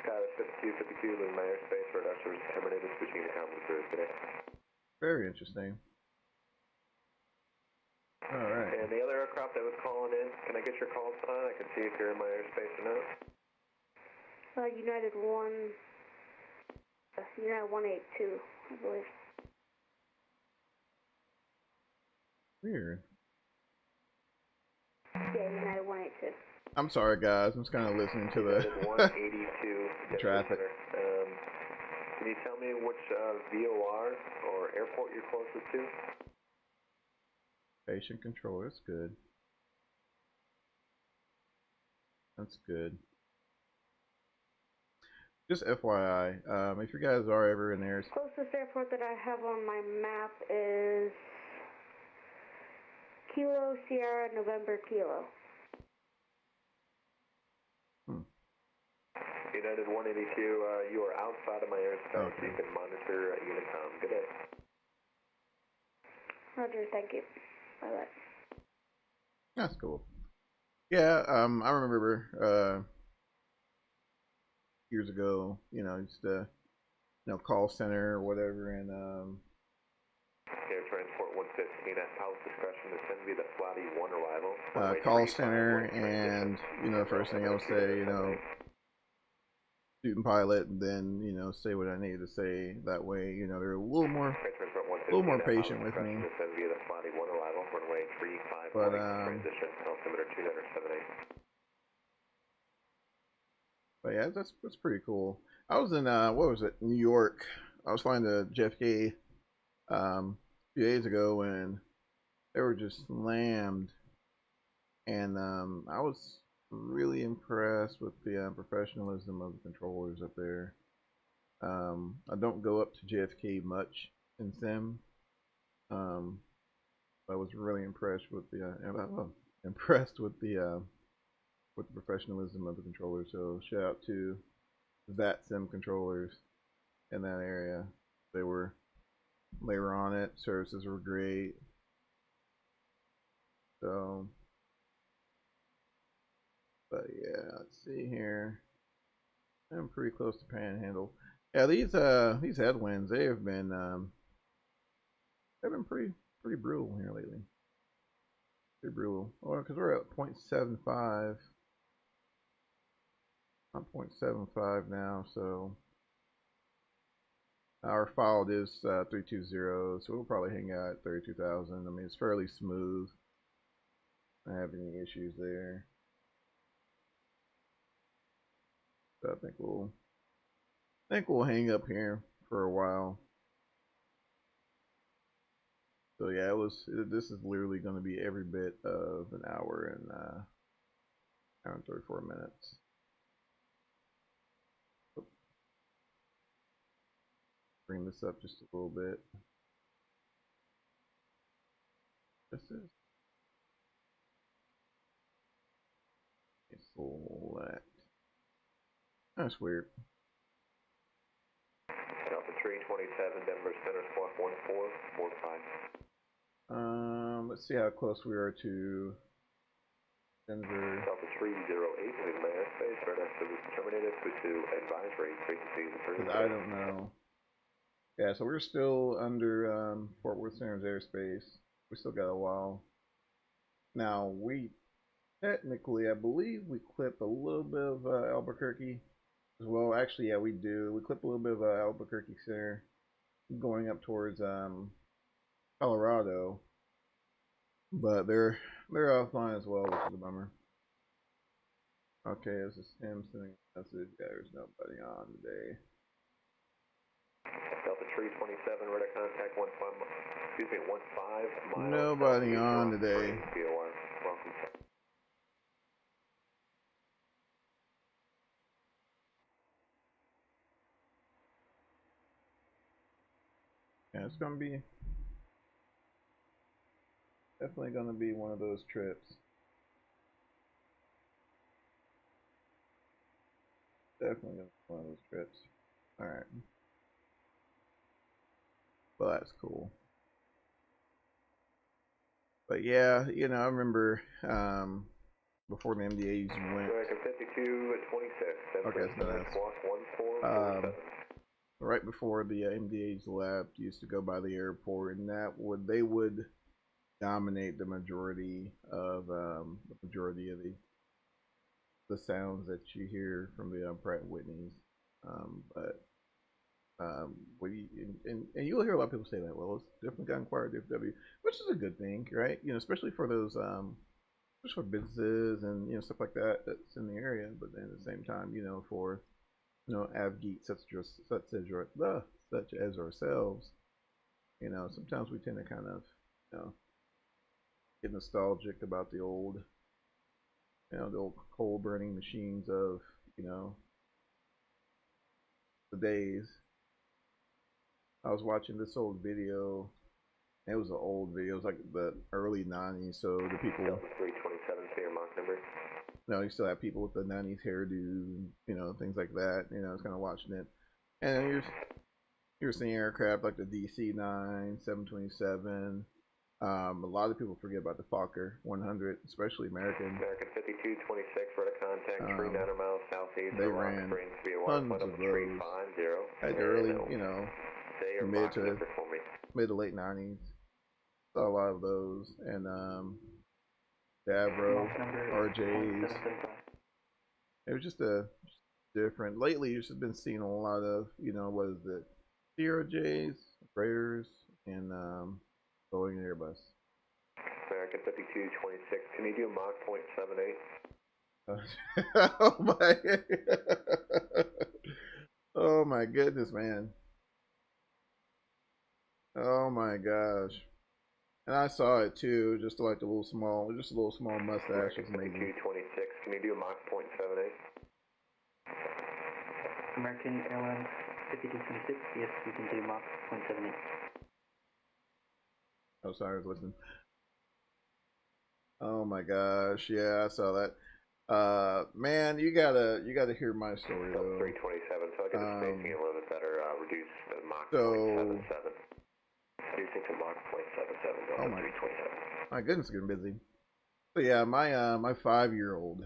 Skyler 5252, leaving my airspace. Radar service terminated. Switching Unicom to approved today. Very interesting. All right. And the other aircraft that was calling in, can I get your call sign? I can see if you're in my airspace or not. United 182, I believe. Weird. Yeah, United 182. I'm sorry, guys. I'm just kind of listening to the 182 traffic. Can you tell me which VOR or airport you're closest to? Patient control. That's good. That's good. Just FYI, if you guys are ever in there, Closest airport that I have on my map is Kilo Sierra November Kilo. United 182, you are outside of my airspace. Okay. You can monitor Unicom. Good day. Roger, thank you. Bye-bye. that's cool. Yeah, I remember years ago, you know, used to, call center or whatever, and Air Transport 115 at Powell's discretion to send me the Flatty 1 arrival. call center, and the first thing I would say, student pilot, and then say what I needed to say. That way, they're a little more patient with me. But yeah, that's pretty cool. I was in what was it, New York. I was flying to JFK a few days ago, and they were just slammed, and I was really impressed with the professionalism of the controllers up there. I don't go up to JFK much in sim. I was really impressed with the professionalism of the controllers. So shout out to VATSIM controllers in that area. They were on it. Services were great. So, but yeah, let's see here. I'm pretty close to Panhandle. Yeah, these headwinds, they've been pretty brutal here lately. Pretty brutal. Oh, because we're at 0.75. I'm 0.75 now, so Our filed is 320, so we'll probably hang out at 32,000. I mean, it's fairly smooth. I don't have any issues there. So I think we'll hang up here for a while. So yeah, this is literally going to be every bit of an hour and hour and 34 minutes. Bring this up just a little bit. This is select. That's weird. Delta 327, Denver Center, squawk 14.5. Let's see how close we are to Denver. Delta 308, in my airspace, radar service terminated, to advisory, frequencies approved. I don't know. Yeah, so we're still under Fort Worth Center's airspace. We still got a while. Now, we technically, I believe we clip a little bit of Albuquerque as well. Actually, yeah, we do. We clip a little bit of Albuquerque Center going up towards Colorado. But they're offline as well, which is a bummer. Okay, this is him sending a message. There's nobody on today. Delta 327, radar contact 15 miles. Nobody on today. BOR, welcome. Yeah, it's gonna be definitely gonna be one of those trips. Definitely gonna be one of those trips. All right. Well, that's cool. But yeah, you know, I remember before the MDAs went. American 52 at 26. Okay, so that's right before the MDAs left. Used to go by the airport, and they would dominate the majority of the sounds that you hear from the Pratt Whitneys. And you'll hear a lot of people say that. Well, it's definitely gotten quiet at DFW, which is a good thing, right? You know, especially for those, especially for businesses and stuff like that that's in the area. But then at the same time, for av geeks such as ourselves, sometimes we tend to kind of get nostalgic about the old coal burning machines of the days. I was watching this old video. It was an old video. It was like the early 90s. So the people. 327 to your Mach number. You still have people with the 90s hairdo, things like that. I was kind of watching it. And you're seeing aircraft like the DC-9, 727. A lot of people forget about the Fokker 100, especially American. American 5226, radar contact, 39 miles southeast. They ran tons of those at the early, mid to late 90s. Saw a lot of those, and Davro, RJs. It was just different. Lately, you've just been seeing a lot of, what is it, Sierra J's, Raiders, and Boeing and Airbus. American 5226, can you do Mach 0.78? Oh my! Oh my goodness, man! Oh my gosh! And I saw it too, just like a little small mustache. American 5226, can you do Mach 0.78? American Airlines 5226, yes, we can do Mach 0.78. Oh, sorry, I was listening. Oh my gosh, yeah, I saw that. Man, you gotta hear my story though. 327, so I get the spacing a little bit better. Reduce the Mach 0.77. Reducing to Mach 0.77. Oh 327. My goodness, getting busy. So yeah, my 5-year-old,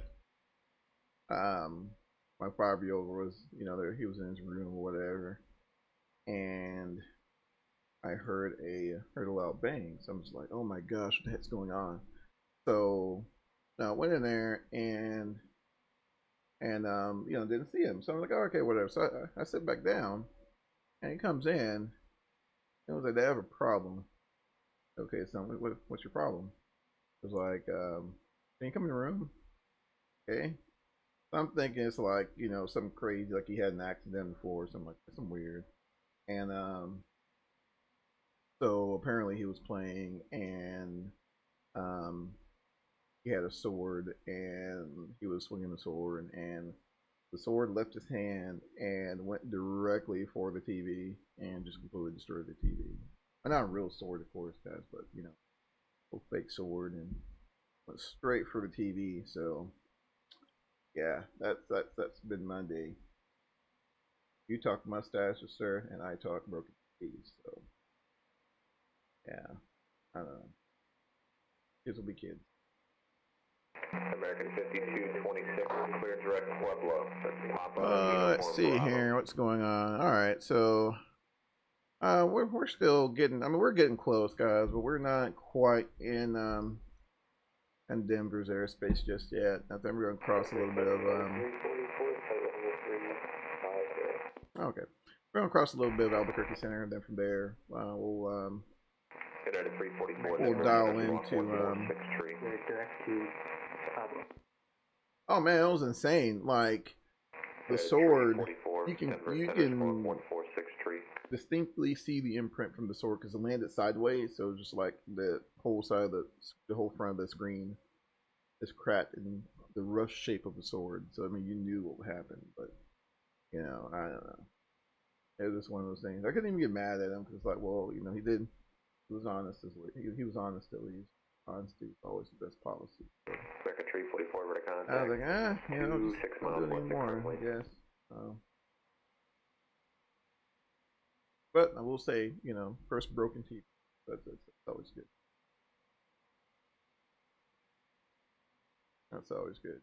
was he was in his room or whatever, and I heard a loud bang. So I'm just like, oh my gosh, what the heck's going on? So I went in there and didn't see him. So I'm like, oh, okay, whatever. So I sit back down, And he comes in. It was like, they have a problem. Okay, so what's your problem? It was like, can you come in the room? Okay. So I'm thinking it's like, you know, something crazy, like he had an accident before, or something like that, something weird. And so apparently he was playing, and he had a sword, and he was swinging the sword, and the sword left his hand and went directly for the TV and just completely destroyed the TV. Well, not a real sword, of course, guys, but you know, a fake sword, and went straight for the TV. So yeah, that's been my day. You talk mustaches, sir, and I talk broken TVs. So yeah, I don't know. Kids will be kids. American 5226, clear direct Pueblo. That's Papa. Let's see here, what's going on. All right, so we're still getting. I mean, we're getting close, guys, but we're not quite in Denver's airspace just yet. I think we're gonna cross a little bit of okay, we're gonna cross a little bit of Albuquerque Center, and then from there we'll dial into direct to Pablo. oh man, it was insane. Like the sword, you can distinctly see the imprint from the sword because it landed sideways, so just like the whole side of the whole front of the screen is cracked in the rough shape of the sword. So I mean, you knew what would happen, but you know, I don't know. It was just one of those things. I couldn't even get mad at him because, like, well, you know, he was honest as well. He was honest at least. Honesty is always the best policy. So, American 344 over to contact. I was like, you know, just don't do it anymore, I guess. But I will say, you know, first broken teeth. That's always good. That's always good.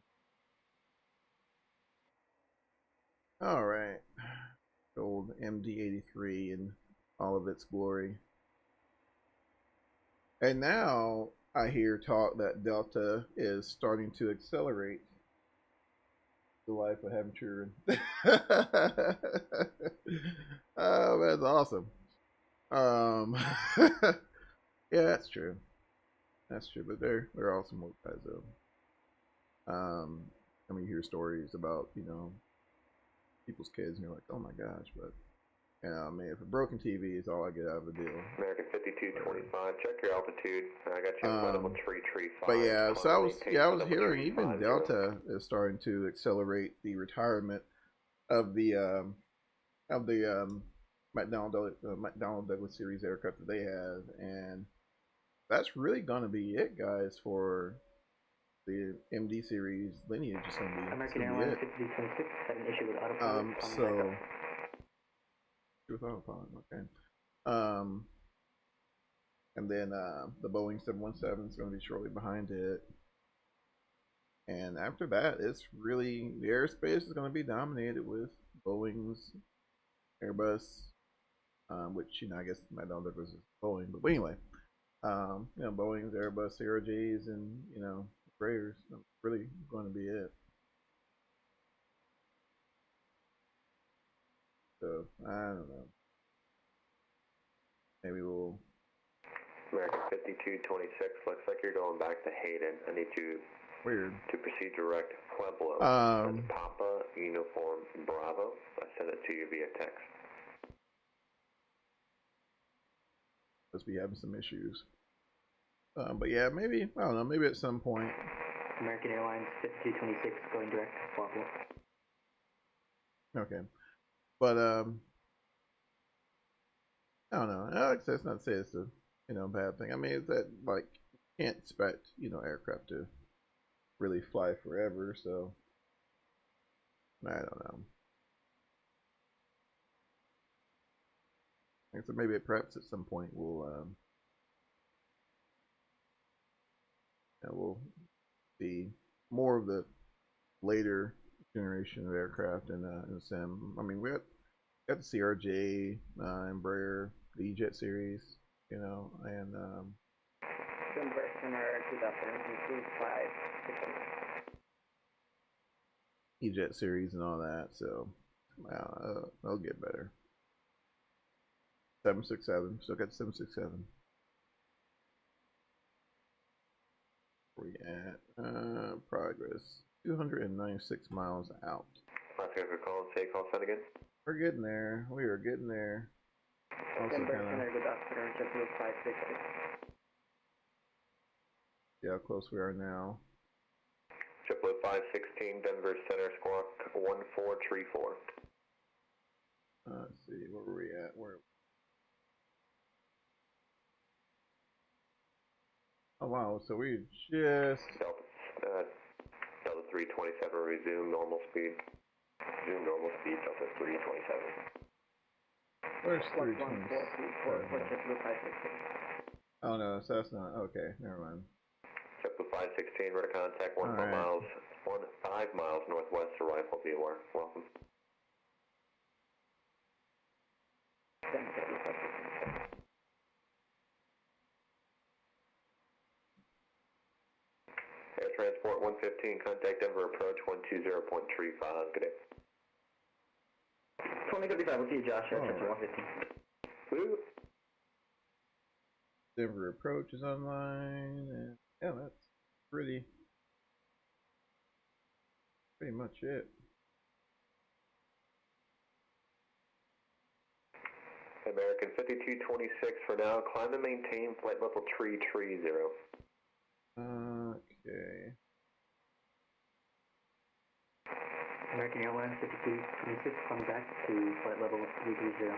All right. Old MD-83 in all of its glory. And now I hear talk that Delta is starting to accelerate the life of Haventurin. Oh, that's awesome. Yeah, that's true. That's true, but they're awesome guys though. I mean, you hear stories about, you know, people's kids, and you're like, oh my gosh, but you know, I mean, if a broken TV is all I get out of the deal. American 5225, check your altitude. I got you on level 335. But yeah, so I was hearing even Delta is starting to accelerate the retirement of the McDonnell Douglas series aircraft that they have, and that's really gonna be it, guys, for the MD series lineage. Is gonna be American Airlines 5226 had an issue with autopilot. so with autopilot, okay. And then the Boeing 717 is going to be shortly behind it. And after that, it's really, the airspace is going to be dominated with Boeing's, Airbus, which, you know, I guess Maddog X is Boeing, but anyway, you know, Boeing's, Airbus, CRJs, and, you know, Freighters. That's really going to be it. So, I don't know. Maybe we'll... American 5226, looks like you're going back to Hayden. I need you to proceed direct Pueblo. That's Papa Uniform Bravo. I sent it to you via text. Must be having some issues. But yeah, maybe, I don't know, maybe at some point. American Airlines 5226 going direct to Pueblo. Okay. But, I don't know. Alex, that's not to say it's a, you know, bad thing. I mean, it's that, like, you can't expect, you know, aircraft to really fly forever, so I don't know. So maybe perhaps at some point we'll see more of the later generation of aircraft in sim. I mean, we got the CRJ, Embraer, the E-Jet series, you know, and E-Jet series and all that. So they'll get better. 767. Still got 767. Where we at? Progress. 296 miles out. Oscar for calling, say call sign again. We're getting there. We are getting there. Also Denver kinda, Center, good afternoon, JetBlue 566. see how close we are now. JetBlue 516, Denver Center, squawk 1434. Let's see, where were we at? Where? Oh wow, so we just Delta 327, resume normal speed. Resume normal speed, Delta 327. where's 1434 for 327? JetBlue 566. Oh no, so that's not okay, never mind. JetBlue 516, ready to contact 15 Alright. miles northwest of Rifle. Be aware. Welcome. Denver JetBlue 566. Air Transport 115, contact Denver approach 120.35. Good day. 2035, we'll see you, Josh, Alright. Central 115. Woo. Denver approach is online, and yeah, that's pretty much it. American 5226 for now. Climb and maintain flight level 330. Okay. American Airlines 5226, coming back to flight level 330.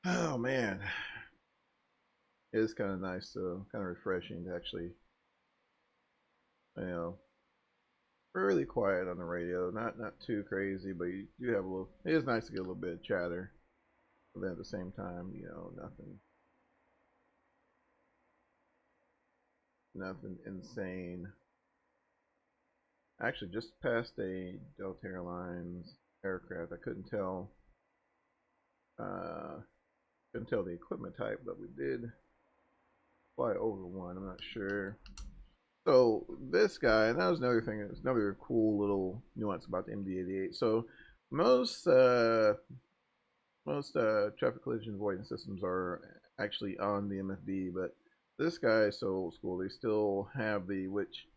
Oh man, it's kind of nice to kind of refreshing to actually, really quiet on the radio, not too crazy, but you do have a little. It is nice to get a little bit of chatter, but then at the same time, nothing insane. I actually just passed a Delta Airlines aircraft. I couldn't tell the equipment type, but we did fly over one. I'm not sure. So this guy, and that was another thing. It's another cool little nuance about the MD-88. So most traffic collision avoidance systems are actually on the MFD, but this guy is so old school. They still have which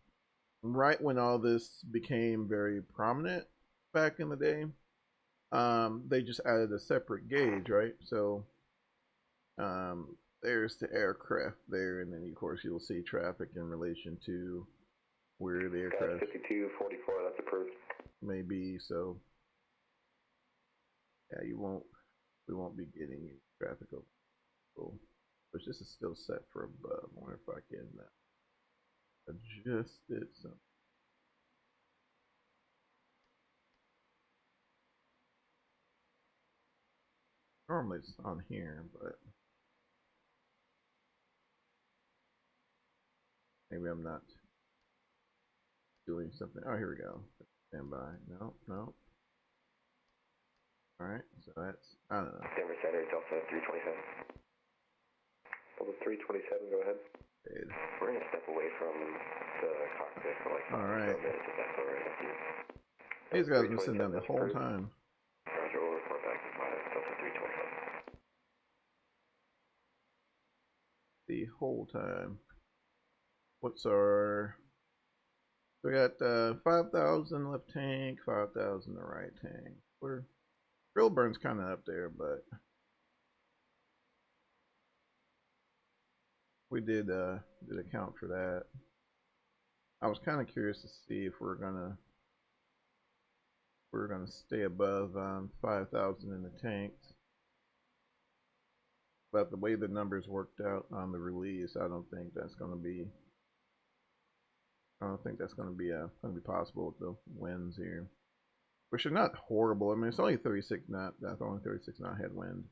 right when all this became very prominent back in the day, they just added a separate gauge, right? So there's the aircraft there, and then of course you'll see traffic in relation to where the aircraft 5244, that's approved. may be. So yeah, we won't be getting any traffic over. Cool. But this is still set for above. I wonder if I can adjust it. So normally it's on here, but maybe I'm not doing something. Oh, here we go. Stand by. No. Alright, so that's, I don't know. Denver Center, Delta 327. Delta 327, go ahead. Paid. We're going to step away from the cockpit for like 5 Alright. minutes if that's alright with you. These guys have been sitting down the whole time. Roger, we'll report back to Delta 327. The whole time. What's our... We got 5,000 left tank, 5,000 the right tank. We're... Drill burn's kind of up there, but... We did account for that. I was kind of curious to see if we're gonna stay above 5,000 in the tanks, but the way the numbers worked out on the release, I don't think that's gonna be possible with the winds here, which are not horrible. I mean, it's only 36 knot. That's only 36 knot headwind.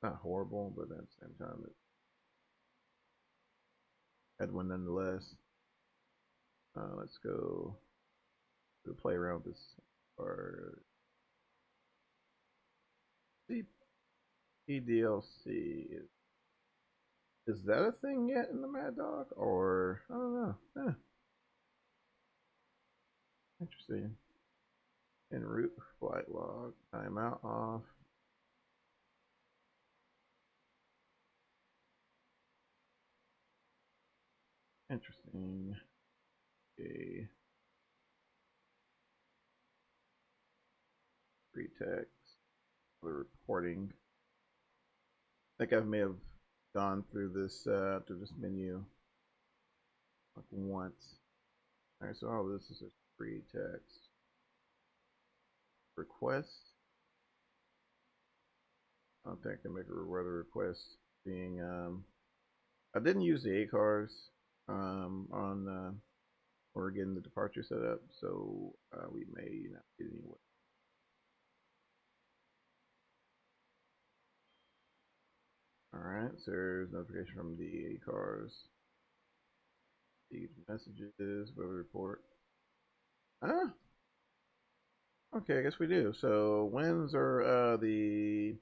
Not horrible, but at the same time, it's headwind nonetheless. Let's go to play around with this. Or PDLC, is that a thing yet in the Maddog, or I don't know. Interesting. En route flight log. Timeout off. Interesting. Okay. Free text. The reporting. I think I may have gone through this menu like once. Alright, so all this is just free text. Request. I don't think I can make a weather request being I didn't use the AKRs on when we're getting the departure set up, so we may not get anywhere. Alright, so there's notification from the AKRs. These messages, weather report. Ah! Okay, I guess we do. So winds are the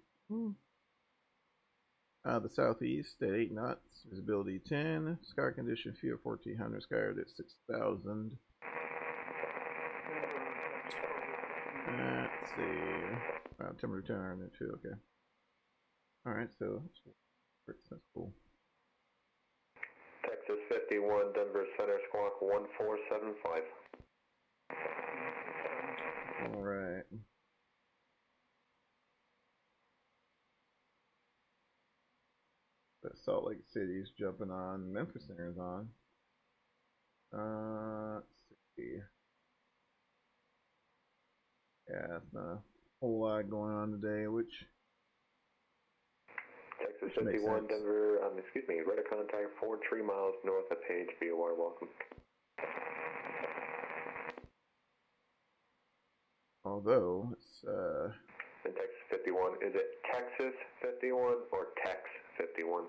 southeast at 8 knots, visibility 10, sky condition few at 1400, sky at 6000. Let's see. Temperature 10 and 2, okay. Alright, so that's cool. Texas 51, Denver Center Squawk 1475. Alright. But Salt Lake City's jumping on, Memphis Center's on. Let's see. Yeah, it's not a whole lot going on today, which Texas 51, Denver, excuse me, radar contact 43 miles north of Page, VOR, welcome. although it's In Texas 51, is it Texas 51 or Tex 51?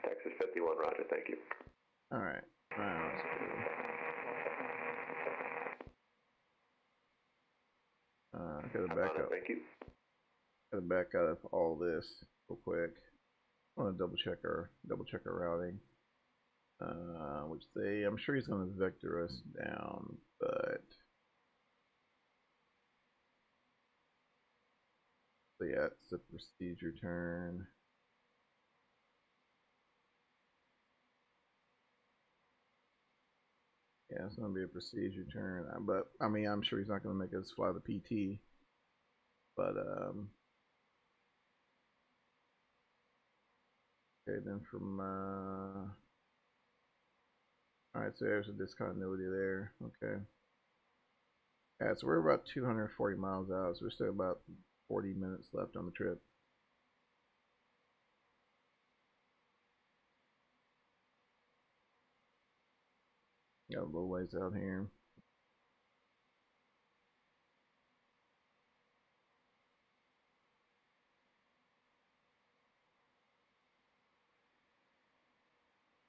Texas 51, roger, thank you. alright. Let's go. Gotta back up. Thank you. Gotta back out of all this real quick. I want to double check our routing. Which I'm sure he's going to vector us down, but so yeah, it's a procedure turn. Yeah, it's going to be a procedure turn, but I mean, I'm sure he's not going to make us fly the PT. But okay, then from all right, so there's a discontinuity there. Okay. Yeah, so we're about 240 miles out, so we're still about 40 minutes left on the trip. Got a little ways out here.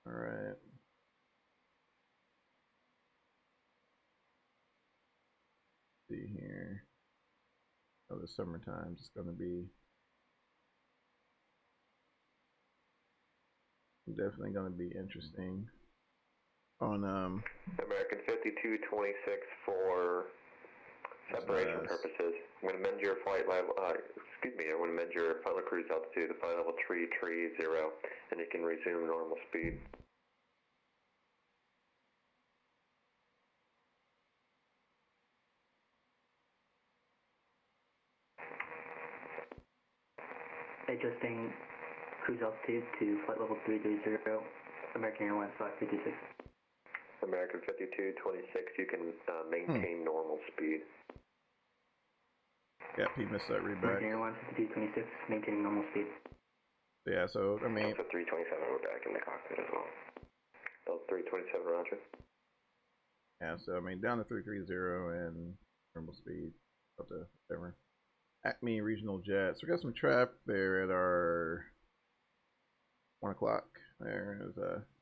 All right. See here. Oh, the summertime is going to be definitely going to be interesting. On American 5226 for separation purposes. I'm going to amend your flight level. Excuse me. I'm going to amend your final cruise altitude to flight level 330, and you can resume normal speed. Adjusting cruise altitude to flight level 330, American Airlines 556. American 5226, you can maintain normal speed. yeah, he missed that read back. American Airlines 5226, maintaining normal speed. Yeah, so I mean, So 327, we're back in the cockpit as well. L327, roger. yeah, so I mean, down to 330 and normal speed up to whatever. Acme Regional Jets. We got some traffic there at our 1 o'clock. There is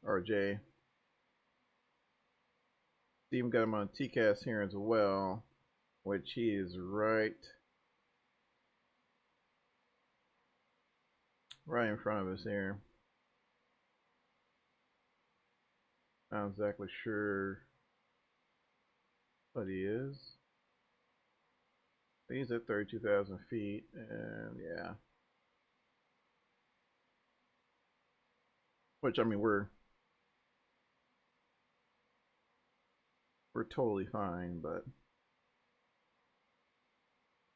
RJ. Steven got him on TCAS here as well, which he is right in front of us here. Not exactly sure what he is. He's at 32,000 feet, and yeah. Which, I mean, we're totally fine, but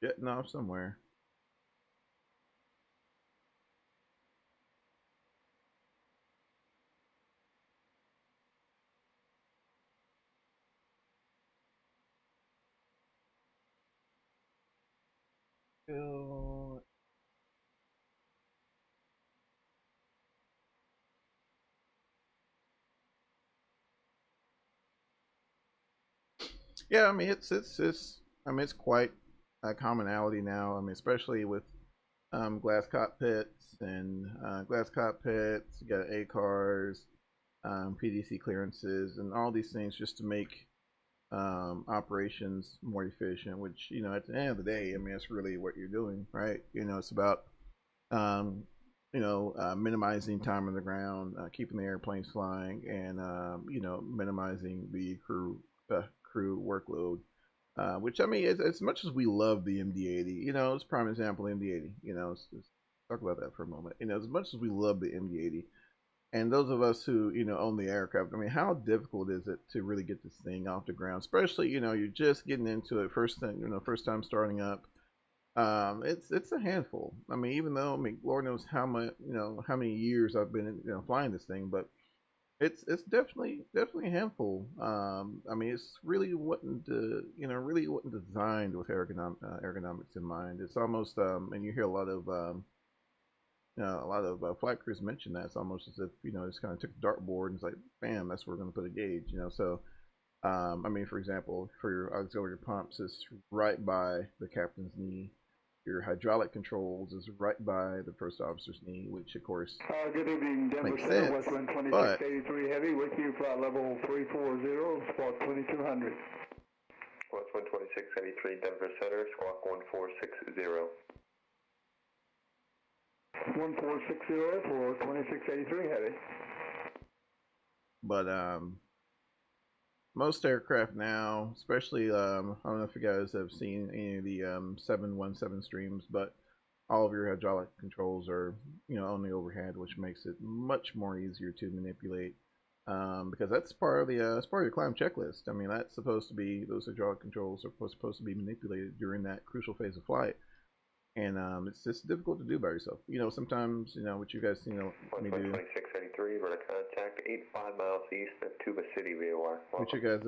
getting off somewhere. Yeah, I mean it's quite a commonality now. I mean, especially with glass cockpits and glass cockpits. You got AKRs, PDC clearances, and all these things just to make operations more efficient. Which, you know, at the end of the day, I mean, that's really what you're doing, right? You know, it's about minimizing time on the ground, keeping the airplanes flying, and minimizing the crew workload. Which, I mean, as much as we love the MD-80, you know, it's a prime example of MD-80. You know, let's talk about that for a moment. You know, as much as we love the MD-80, and those of us who, you know, own the aircraft, I mean, how difficult is it to really get this thing off the ground? Especially, you know, you're just getting into it, first time starting up. It's a handful. I mean, even though, I mean, Lord knows how much, you know, how many years I've been, you know, flying this thing, but it's definitely a handful. I mean, it's really wasn't designed with ergonomics in mind. It's almost and you hear a lot of flight crews mention that. It's almost as if, you know, just kind of took a dartboard and it's like, bam, that's where we're going to put a gauge. You know, so I mean, for example, for your auxiliary pumps, it's right by the captain's knee. Your hydraulic controls is right by the first officer's knee, which of course good evening, Denver makes Center, sense. Westwind But 2683 Heavy, with you, flight level 340, squawk 2200. Westwind 2683 Denver Center, squawk 1460. 1460 for 2683 Heavy. But most aircraft now, especially I don't know if you guys have seen any of the 717 streams, but all of your hydraulic controls are, you know, on the overhead, which makes it much more easier to manipulate, because that's part of the your climb checklist. I mean, that's supposed to be, those hydraulic controls are supposed to be manipulated during that crucial phase of flight. And it's just difficult to do by yourself. You know, sometimes, you know, what you guys, you know, me do. 2683, we're going to contact 85 miles east of Tuba City, VOR. What you guys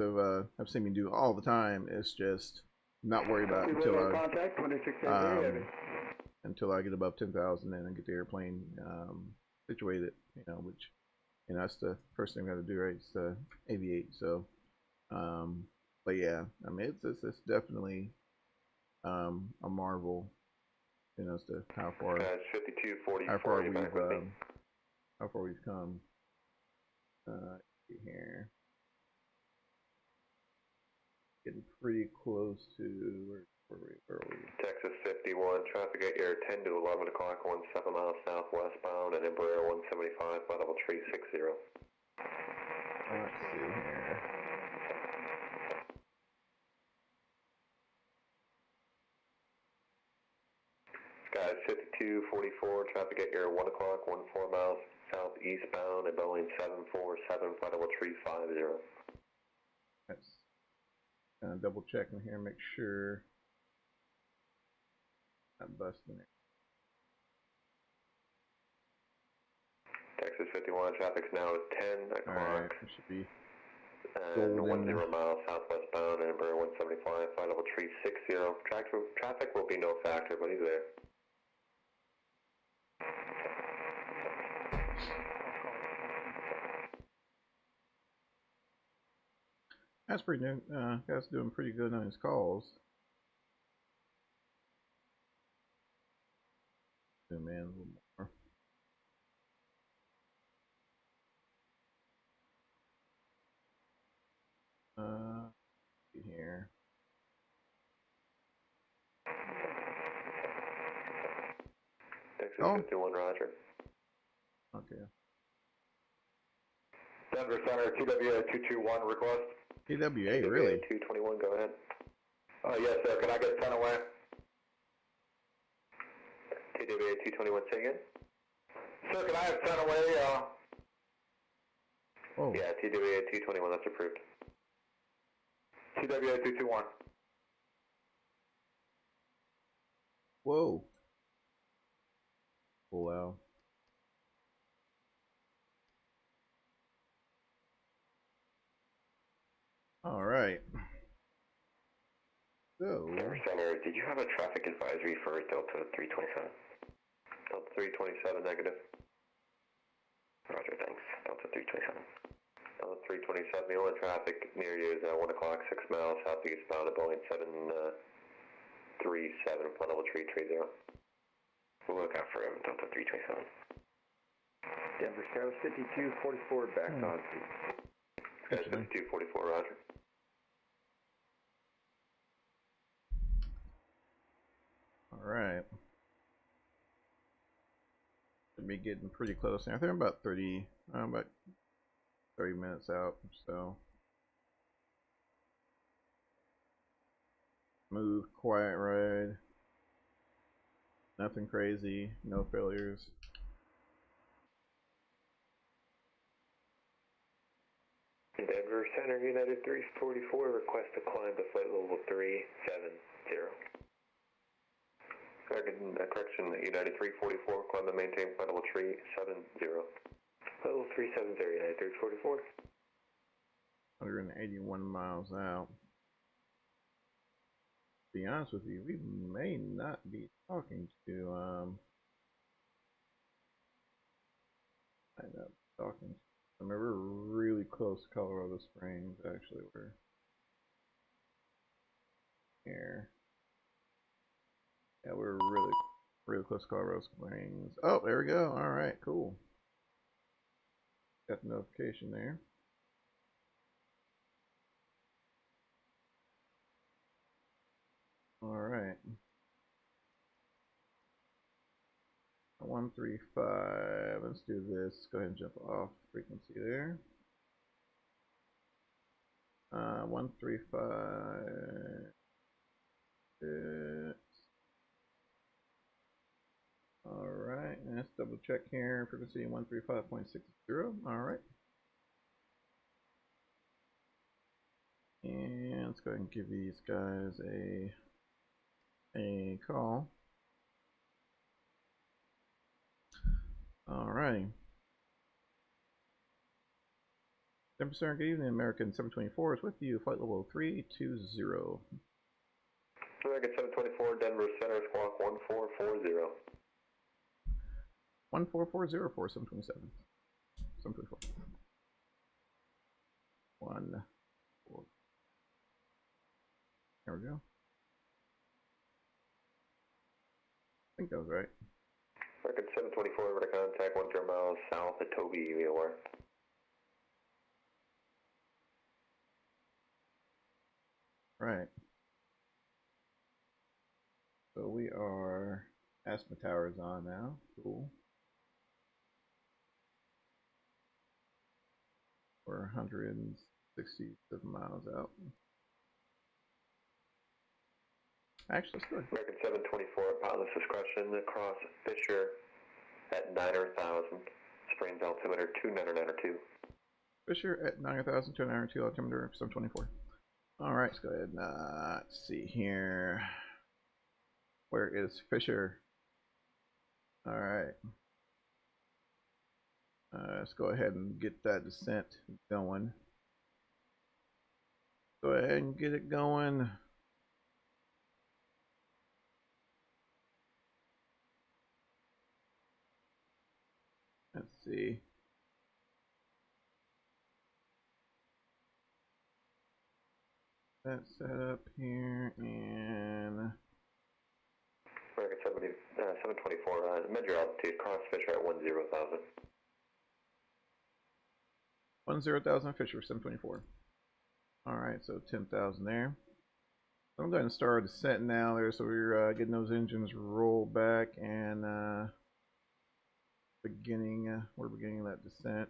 have seen me do all the time is just not worry about it until I get above 10,000 and I get the airplane situated. You know, which, you know, that's the first thing I got to do, right? It's aviate. So, but yeah, I mean, it's definitely a marvel. You know, as to how far we've come. Here, getting pretty close to where are we? Texas 51, traffic at your 10 to 11 o'clock, 17 miles southwestbound, and Embraer 175, flight level 360. Let's see here. Skies 5244, traffic at your 1 o'clock, 14 miles southeastbound, and Boeing 747, flight level 350. That's double checking here, make sure not busting it. Texas 51, traffic's now at 10 o'clock. Alright, it should be and 10 miles southwestbound, and Embraer 175, flight level 360. Traffic will be no factor, but he's there. That's pretty new. Guy's doing pretty good on his calls. Zoom in a little more. See here. Texas 51, roger. Okay. Denver Center, TWA 221 request. TWA, really? 221, go ahead. Yes, sir. Can I get 10 away? TWA 221, say again? Sir, can I have 10 away? Oh. Yeah, TWA 221, that's approved. TWA 221. Whoa. Wow. All right. So. Denver Center, did you have a traffic advisory for Delta 327? Delta 327 negative. Roger, thanks. Delta 327. Delta 327, the only traffic near you is 1 o'clock, 6 miles southeast bound of Boeing 737, flight level 330. We'll look out for Delta 327. Denver Sierra 5244 back on. 5244, roger. All right. Should be getting pretty close now. I think I'm about 30 minutes out, so. Smooth, quiet ride. Nothing crazy, no failures. Denver Center, United 344, request to climb to flight level 370. Correction, United 344, climb to maintain flight level 370. Level 370, United 344. 181 miles out. To be honest with you, we may not be talking to I know talking. I mean, we're really close to Colorado Springs. Actually, we're here. Yeah, we're really close to Colorado Springs. Oh, there we go. All right, cool. Got the notification there. All right. 135. Let's do this. Go ahead and jump off frequency there. 135. All right. Let's double check here. Frequency 135.60. All right. And let's go ahead and give these guys a call. All right. 10%. Good evening, American 724 is with you. Flight level 320. American 724, Denver Center, squawk 1440. 1440 for 727. 724. 1 4. There we go. I think that was right. American 724 over to contact 10 miles south of Toby, be aware. Right. So we are Asthma Tower's on now. Cool. We're 167 miles out. Actually, let's go. American 724 at pilot's discretion across Fisher at 9,000. Springs altimeter 2992. Fisher at 9,000 to 902 altimeter 724. All right, let's go ahead and let's see here. Where is Fisher? All right. Let's go ahead and get that descent going. Go ahead and get it going. Let's see. That's set up here and American 724, measure altitude, cross Fisher at 10,000. 10,000 Fisher 724. All right, so 10,000 there. So I'm going to start a descent now there, so we're getting those engines rolled back and we're beginning that descent.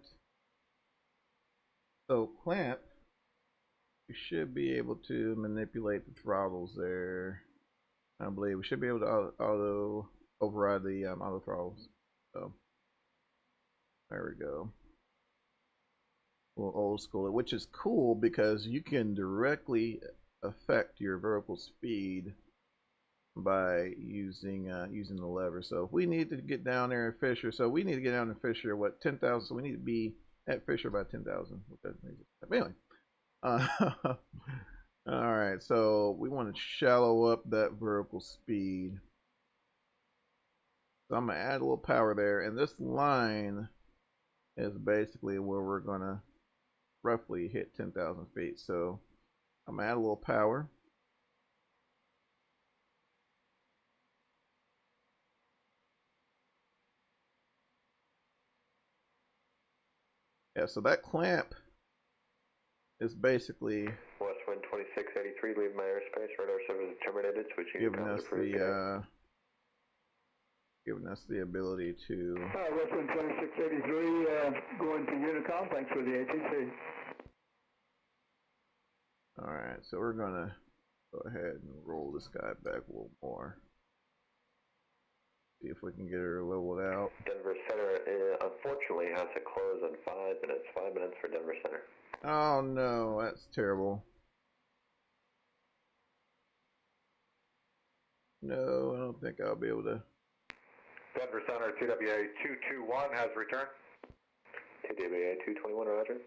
So clamp, you should be able to manipulate the throttles there. I believe we should be able to auto override the auto throttles. So there we go. A little old school, which is cool because you can directly affect your vertical speed by using the lever. So if we need to get down there in Fisher, so we need to get down in Fisher, what, 10,000? So we need to be at Fisher by 10,000. Anyway, all right. So we want to shallow up that vertical speed. So I'm gonna add a little power there, and this line is basically where we're gonna roughly hit 10,000 feet. So I'm gonna add a little power. Yeah, so that clamp is basicely Westwind 2683, leave my airspace. Radar service is terminated. Switching giving us the ability to. Westwind 2683, going to Unicom. Thanks for the ATC. All right, so we're gonna go ahead and roll this guy back a little more. See if we can get her leveled out. Denver Center unfortunately has to close in 5 minutes. 5 minutes for Denver Center. Oh no, that's terrible. No, I don't think I'll be able to. Denver Center, TWA 221 has returned. TWA 221, roger.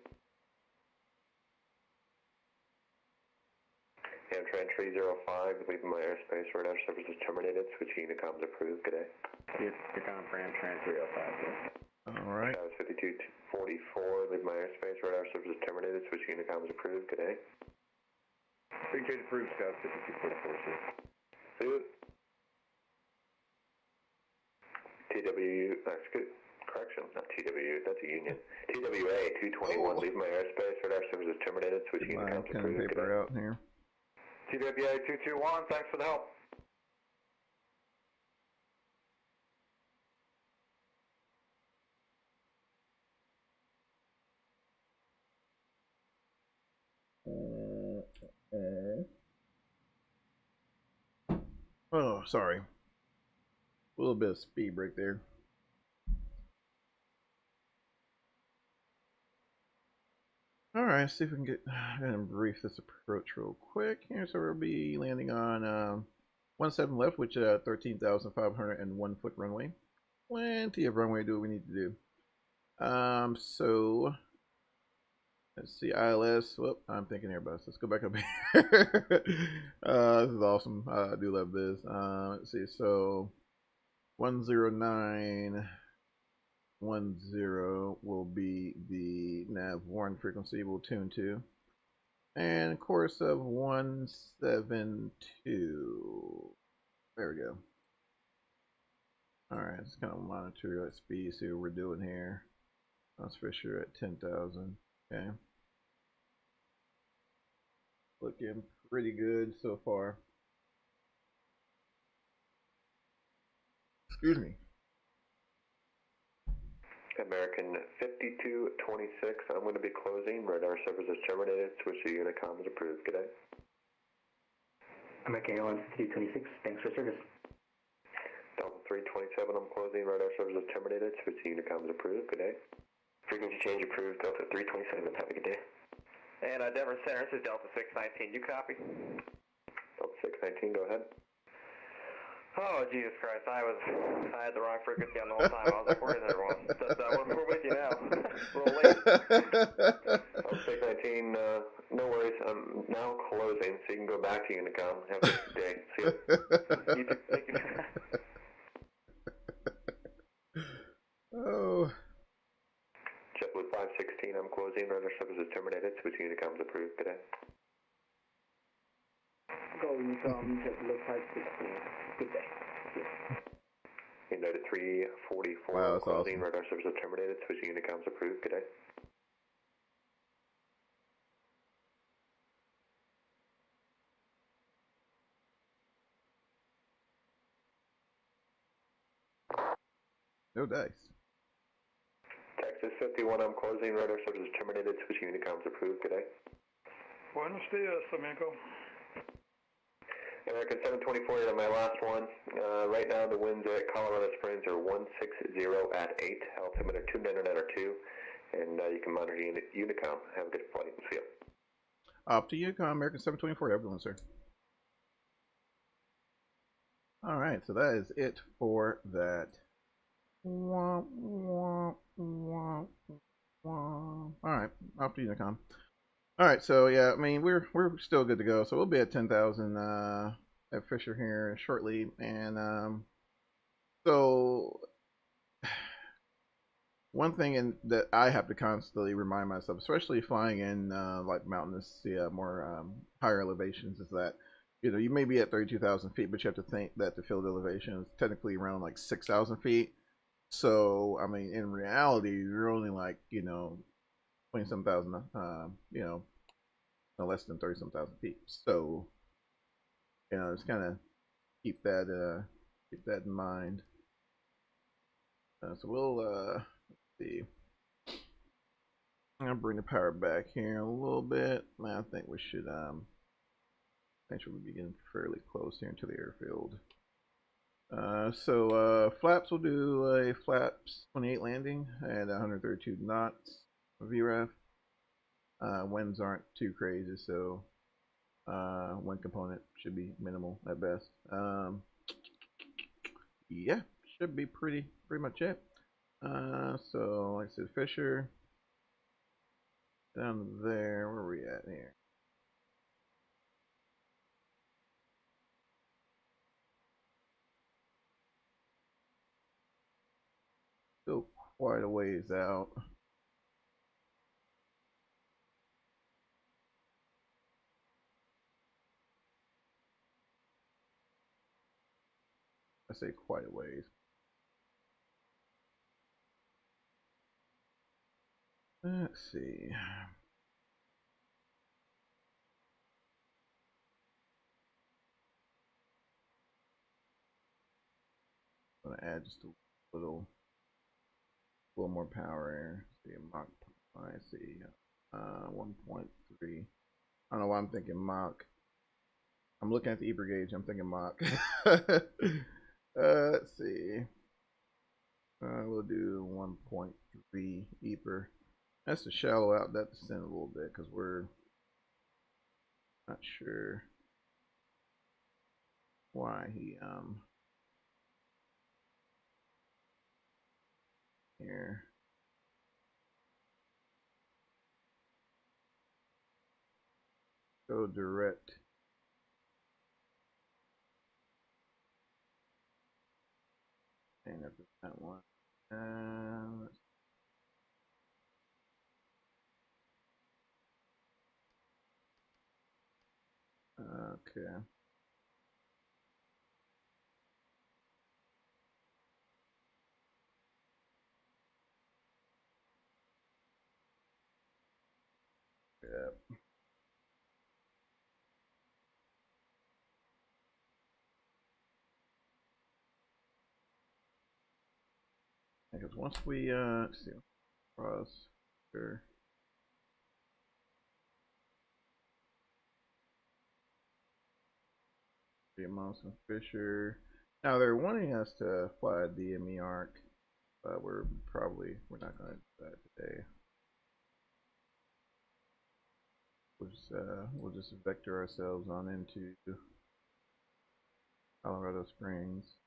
Amtrak 305, leaving my airspace. Radar service is terminated. Switching Unicom's approved. Good day. Unicom for Amtrak 305. All right. That was 5244, leaving my airspace. Radar service is terminated. Switching Unicom's approved. Good day. Appreciate approved, Scout 5244, sir. Suit. TWU, correction, not TWU, that's a union. TWA 221, leave my airspace. Radar service is terminated. Switching Unicom's approved. Good day. Out here. TWA 221, thanks for the help. Oh, sorry. A little bit of speed break there. All right, see if we can get and brief this approach real quick here. So we'll be landing on 17 left, which 13,501 foot runway. Plenty of runway to do what we need to do. So let's see, ILS. Whoop, I'm thinking Airbus. Let's go back up here. This is awesome. I do love this. Let's see. So 10910 will be the nav1 frequency we'll tune to, and course of 172. There we go. All right, let's kind of monitor that speed, see what we're doing here. That's for sure at 10,000. Okay, looking pretty good so far. Excuse me. American 5226, I'm going to be closing. Radar service is terminated. Switch to Unicom is approved. Good day. American Airlines 5226, thanks for service. Delta 327, I'm closing. Radar service is terminated. Switch to Unicom is approved. Good day. Frequency change approved. Delta 327, have a good day. And Denver Center, this is Delta 619, you copy? Delta 619, go ahead. Oh, Jesus Christ, I had the wrong frequency on the whole time. I was like, where is everyone? But, we're with you now. A little late. Delta 619, no worries. I'm now closing, so you can go back to Unicom. Have a good day. See you. You too. Thank you. Oh. JetBlue 516, I'm closing. Radar service is terminated. Switch to Unicom is approved. Good day. Go Unicom, JetBlue 516. Good day. United 344, wow, that's closing. awesome. Radar service is terminated. Switching Unicom's approved. Good day. No dice. Taxi Texas 51, I'm closing. Radar service is terminated. Switching Unicom's approved today. Buenos dias, amigo. American 724, on my last one. Right now, the winds at Colorado Springs are 160 at 8. Altimeter 299 or 2. And you can monitor Unicom. Have a good flight. See you. Up to Unicom, American 724, everyone, sir. All right, so that is it for that. All right, off to Unicom. All right, so yeah, I mean we're still good to go. So we'll be at 10,000 at Fisher here shortly, and so one thing that I have to constantly remind myself, especially flying in like mountainous, more higher elevations, is that you may be at 32,000 feet, but you have to think that the field elevation is technically around like 6,000 feet. So I mean, in reality, you're only like 20-some thousand, no less than 30-some thousand feet. So just kind of keep that in mind. So we'll let's see. I'm gonna bring the power back here a little bit. I think we should we'll be getting fairly close here into the airfield. So flaps, will do a flaps 28 landing at 132 knots VREF. Winds aren't too crazy, so wind component should be minimal at best. Yeah, should be pretty much it. So like I said, Fisher down there. Where are we at here? Still quite a ways out. I say quite a ways. Let's see. I'm gonna add just a little more power here. See, Mach. I see. 1.3. I don't know why I'm thinking Mach. I'm looking at the Eber gauge. I'm thinking Mach. Let's see. We'll do 1.3 Eber. That's to shallow out that descent a little bit because we're not sure why he here. Go direct. And after that one. Okay. Yep. Because once we let's see, cross here. Mouse and Fisher. Now they're wanting us to fly a DME arc, but we're not going to do that today. We'll just vector ourselves on into Colorado Springs.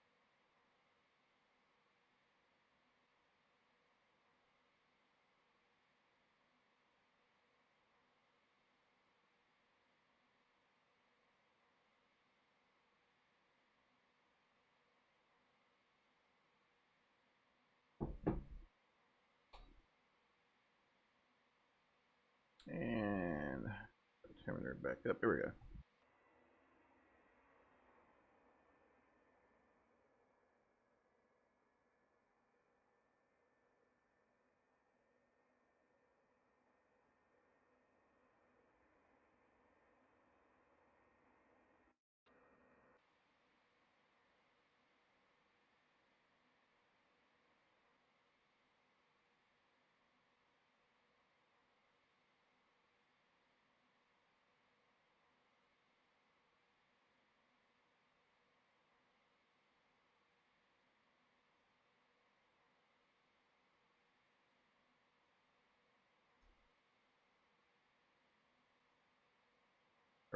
And turn her back up. There we go.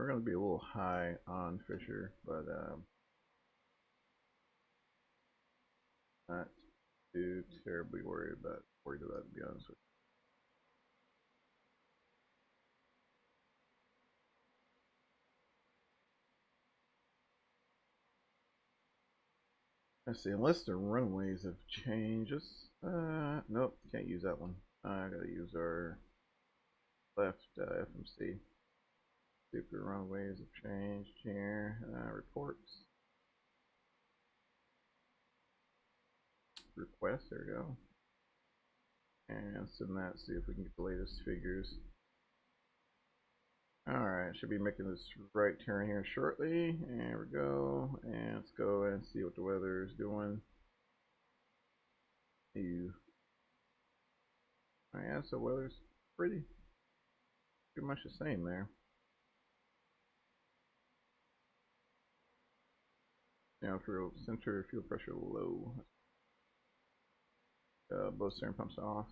We're going to be a little high on Fisher, but not too terribly worried about it, to be honest with you. Let's see, unless the runways have changed. Nope, can't use that one. I gotta use our left FMC. See if the runways have changed here. Reports. Request, there we go. And send that, see if we can get the latest figures. Alright, should be making this right turn here shortly. And there we go. And let's go and see what the weather is doing. Yeah, so weather's pretty much the same there. Now for center fuel pressure low. Both steering pumps off.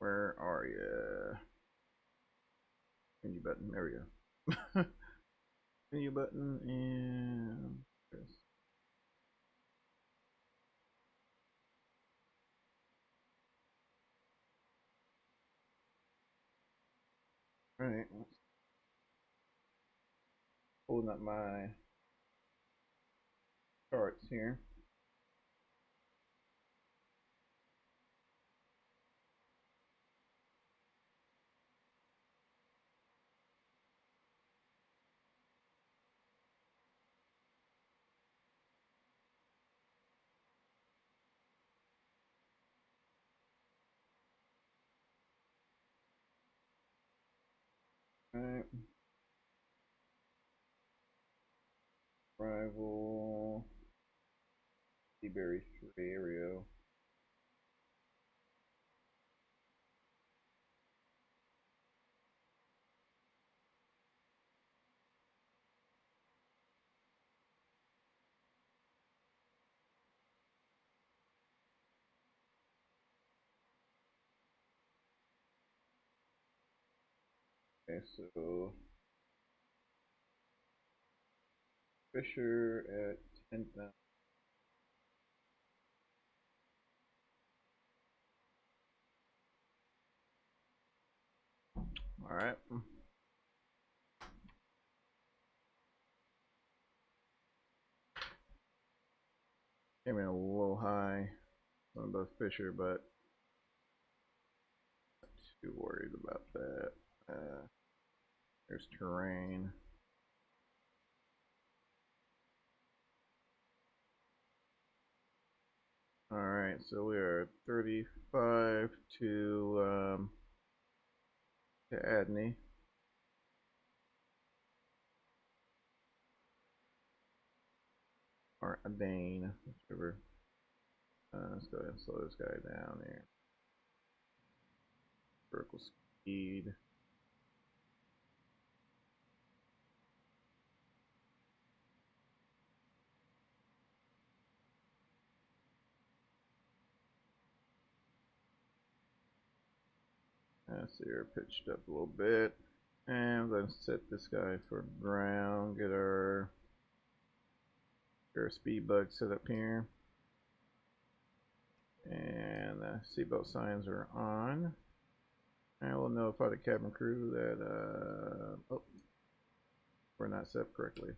Where are you? Menu button, there we go. Menu button and this. Alright, pulling up my charts here. Alright. Rival. Seaberry 3 Aereo. Okay, so Fisher at 10,000. All right. Came in a little high on both Fisher, but not too worried about that. There's terrain. All right, so we are 35 to Adney. Or Adane, whichever. Let's go ahead and slow this guy down here. Vertical speed. So you're pitched up a little bit. And I'm going to set this guy for ground. Get our speed bug set up here. And the seatbelt signs are on. I will notify the cabin crew that we're not set up correctly.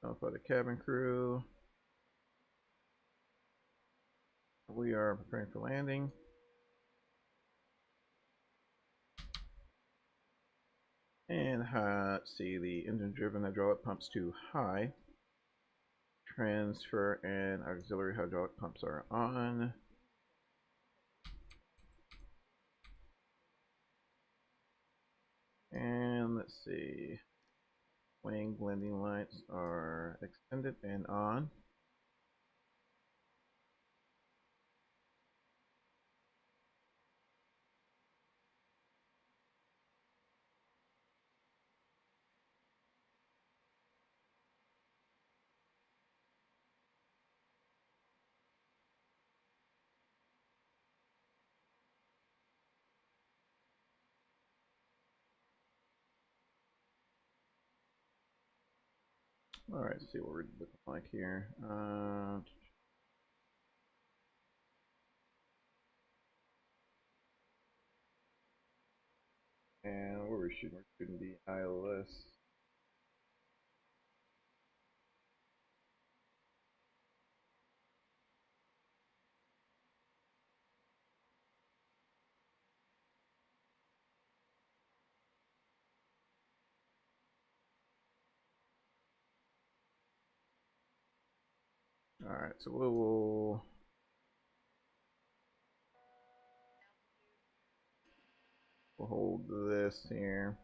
Notify the cabin crew. We are preparing for landing. And let's see, the engine driven hydraulic pumps to high. Transfer and auxiliary hydraulic pumps are on. And let's see, wing blending lights are extended and on. Alright, let's see what we're looking like here. And where we're shooting the ILS. Alright, so we'll hold this here.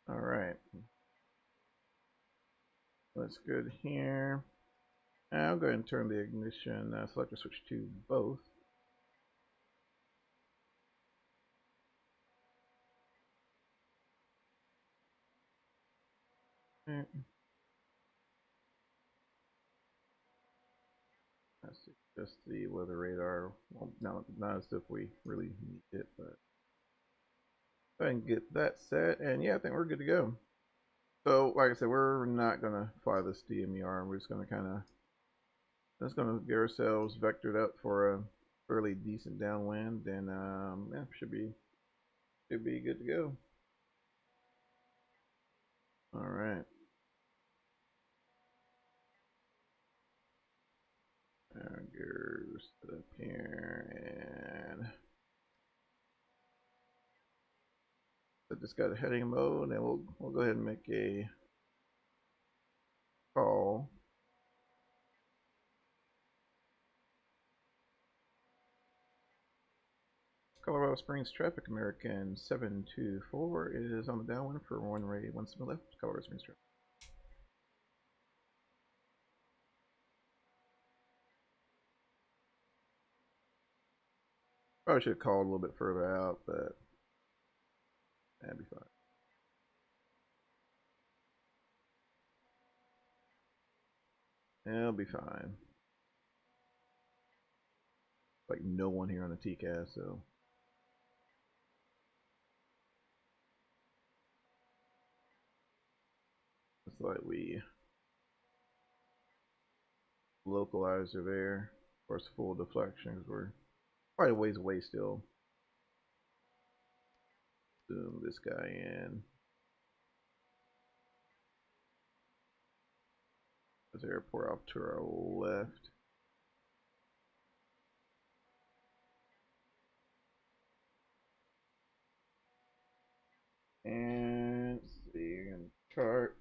Alright. That's good here. I'll go ahead and turn the ignition selector switch to both. Right. That's just the weather radar. Well, not as if we really need it, but go ahead and get that set, and yeah, I think we're good to go. So, like I said, we're not gonna fly this DMER. We're just gonna get ourselves vectored up for a fairly decent downwind, and yeah, should be good to go. All right. Gears up here, and set this guy to heading mode, and we'll go ahead and make a call. Colorado Springs traffic, American 724 is on the downwind for runway 17 left, Colorado Springs traffic. Probably should have called a little bit further out, but that'd be fine. It'll be fine. Like no one here on the TCAS, so it's like we localize her there. Of course, full deflection because we're quite a ways away still. Zoom this guy in. There's airport off to our left. And let's see, chart.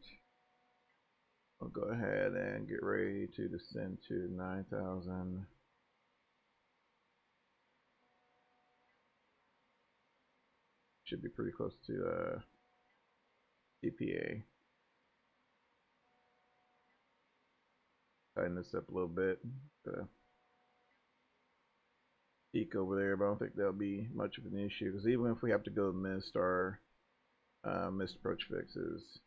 I'll go ahead and get ready to descend to 9,000. Should be pretty close to DPA. Tighten this up a little bit. Peak over there, but I don't think that'll be much of an issue because even if we have to go missed, our missed approach fixes,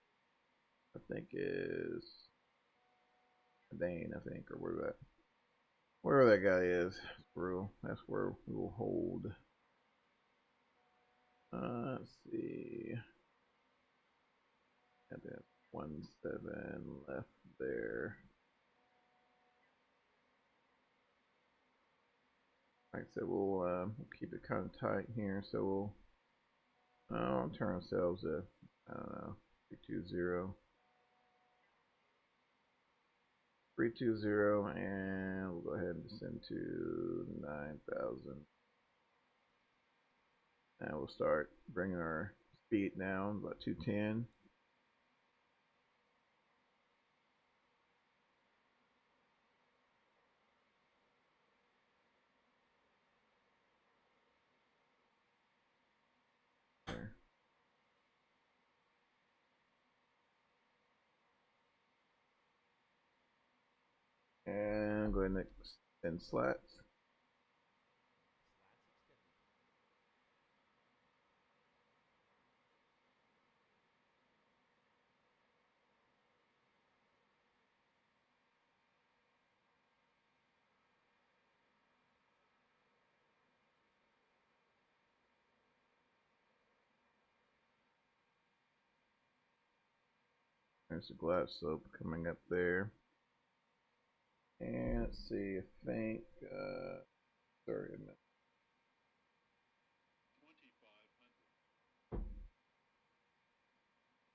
I think is Dane, I think, or wherever that guy is, that's where we will hold. Let's see. And then 17 left there. Like I said, we'll keep it kind of tight here, so we'll turn ourselves to, I don't know, 320. 320, and we'll go ahead and descend to 9,000. And we'll start bringing our speed down, about 210. And go ahead and extend slats. There's a glass slope coming up there. And let's see, I think, sorry a minute.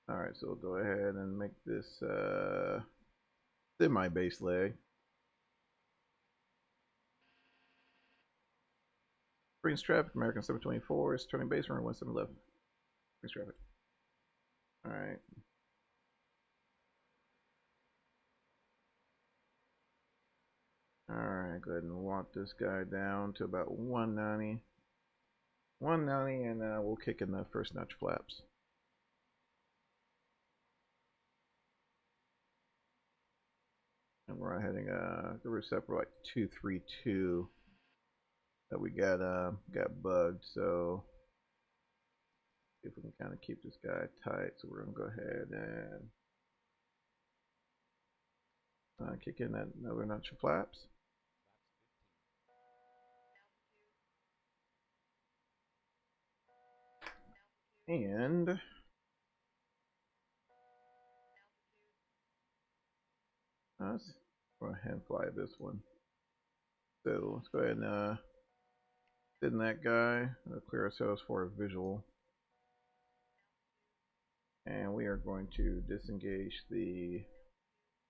Alright, so we'll go ahead and make this semi-base leg. Brings traffic, American 724 is turning base, running 17 left. Brings traffic. Alright. Alright, go ahead and walk this guy down to about 190. 190, and we'll kick in the first notch flaps. And we're heading the recept for like 232 that we got bugged, so if we can kind of keep this guy tight, so we're gonna go ahead and kick in that another notch of flaps. And let's go ahead and fly this one. So let's go ahead and send that guy. Let's clear ourselves for a visual. And we are going to disengage the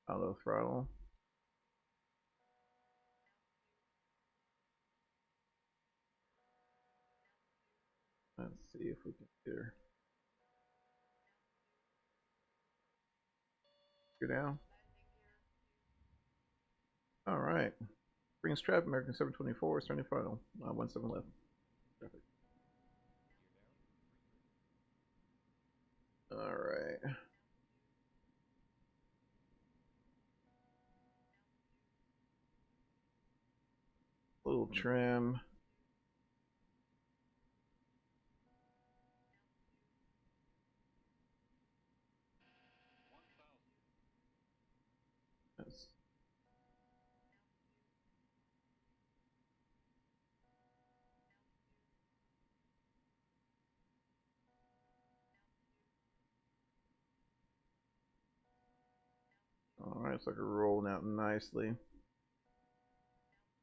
auto throttle. Let's see if we can get her. Go down. All right. Brings traffic, American 724, starting final. 17 left. Traffic. All right. Little trim. That's all right, so we're rolling out nicely.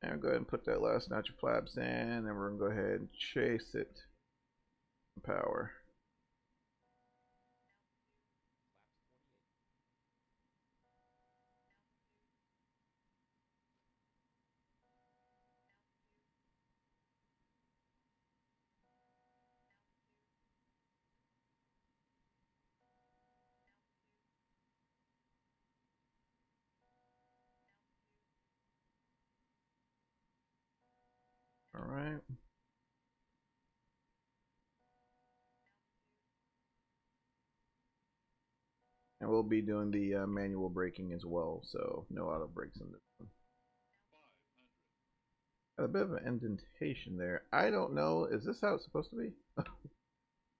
And we'll go ahead and put that last notch of flaps in, and we're gonna go ahead and chase it. Power. All right. And we'll be doing the manual braking as well, so no auto brakes in this one. Got a bit of an indentation there. I don't know, is this how it's supposed to be?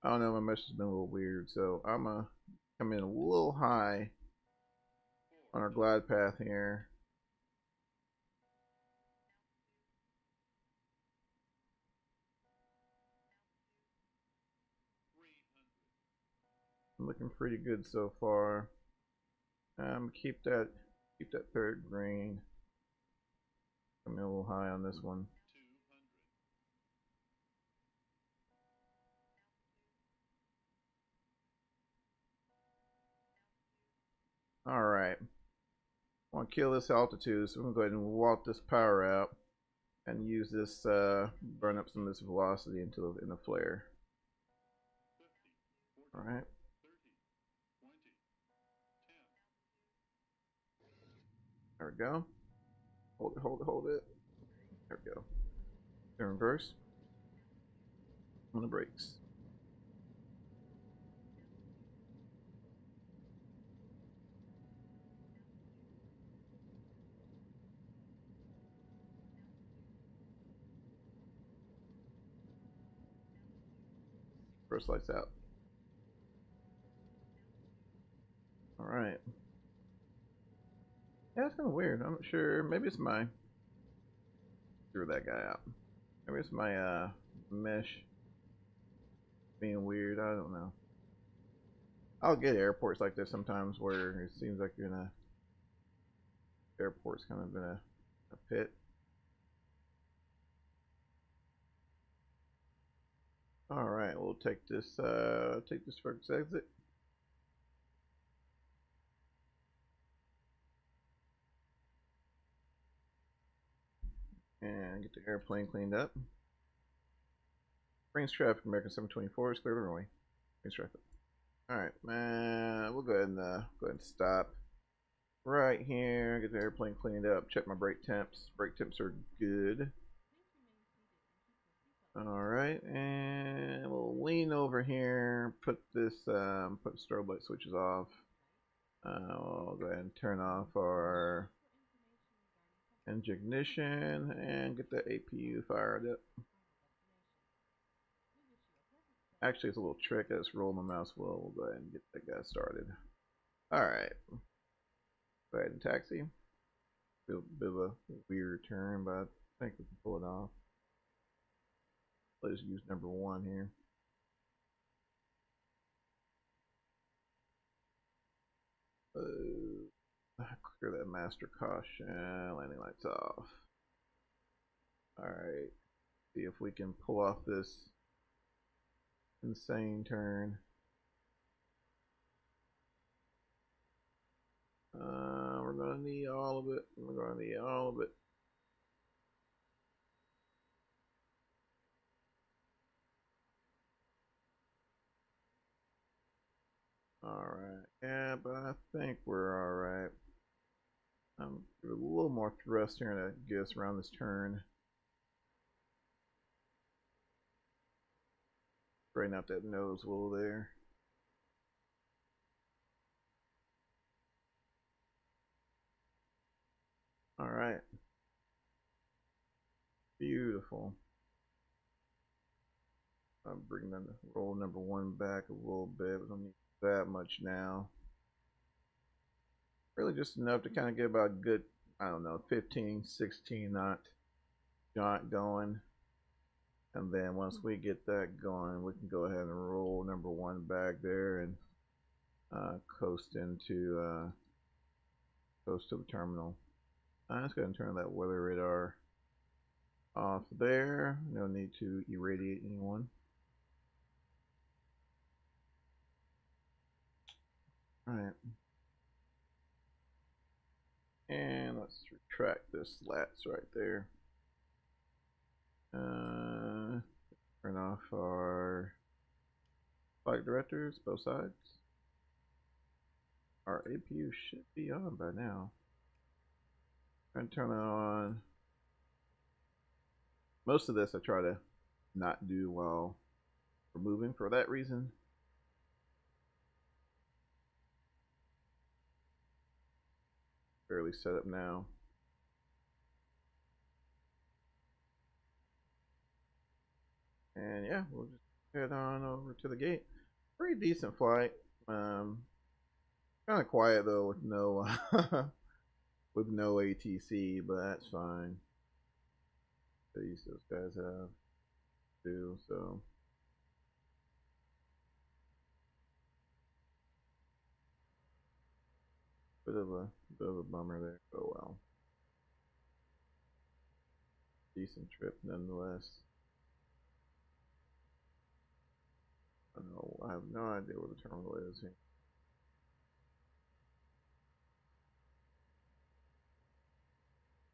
I don't know, my mesh has been a little weird, so I'm gonna come in a little high on our glide path here. Looking pretty good so far. Keep that third green. Come in a little high on this one. All right. I want to kill this altitude, so we're gonna go ahead and walk this power out and use this burn up some of this velocity in the flare. All right. There we go. Hold it, hold it, hold it. There we go. In reverse. On the brakes. First lights out. All right. Yeah, it's kind of weird. I'm not sure. Maybe it's my threw that guy out. Maybe it's my mesh being weird. I don't know. I'll get airports like this sometimes where it seems like you're in a airport's kind of in a pit. All right, we'll take this first exit. And get the airplane cleaned up. Brains traffic, American 724 is clear the runway. Brains traffic. Alright, we'll go ahead and stop right here. Get the airplane cleaned up. Check my brake temps. Brake temps are good. Alright, and we'll lean over here, put the strobe light switches off. We'll go ahead and turn off our engine ignition and get the APU fired up. Actually, it's a little trick. I just roll my mouse wheel. We'll go ahead and get that guy started. Alright. Go ahead and taxi. A bit of a weird turn, but I think we can pull it off. Let's use number 1 here. Clear that master caution. Landing lights off. Alright. See if we can pull off this insane turn. We're gonna need all of it. We're gonna need all of it. Alright, yeah, but I think we're alright. Give it a little more thrust here to get us around this turn. Straighten out that nose wheel there. Alright. Beautiful. I'm bringing the roll number 1 back a little bit. We don't need that much now. Really just enough to kind of get about a good, I don't know, 15, 16 knot jaunt going. And then once we get that going, we can go ahead and roll number 1 back there and coast to the terminal. Let's go ahead and turn that weather radar off there. No need to irradiate anyone. Alright. And let's retract this slats right there. Turn off our flight directors, both sides. Our APU should be on by now. And turn it on. Most of this I try to not do while we're moving for that reason. Barely set up now. And yeah, we'll just head on over to the gate. Pretty decent flight. Kind of quiet though with no with no ATC, but that's fine. Those guys have to, so. Bit of a bummer there. Oh well. Decent trip nonetheless. I don't know, I have no idea where the terminal is here.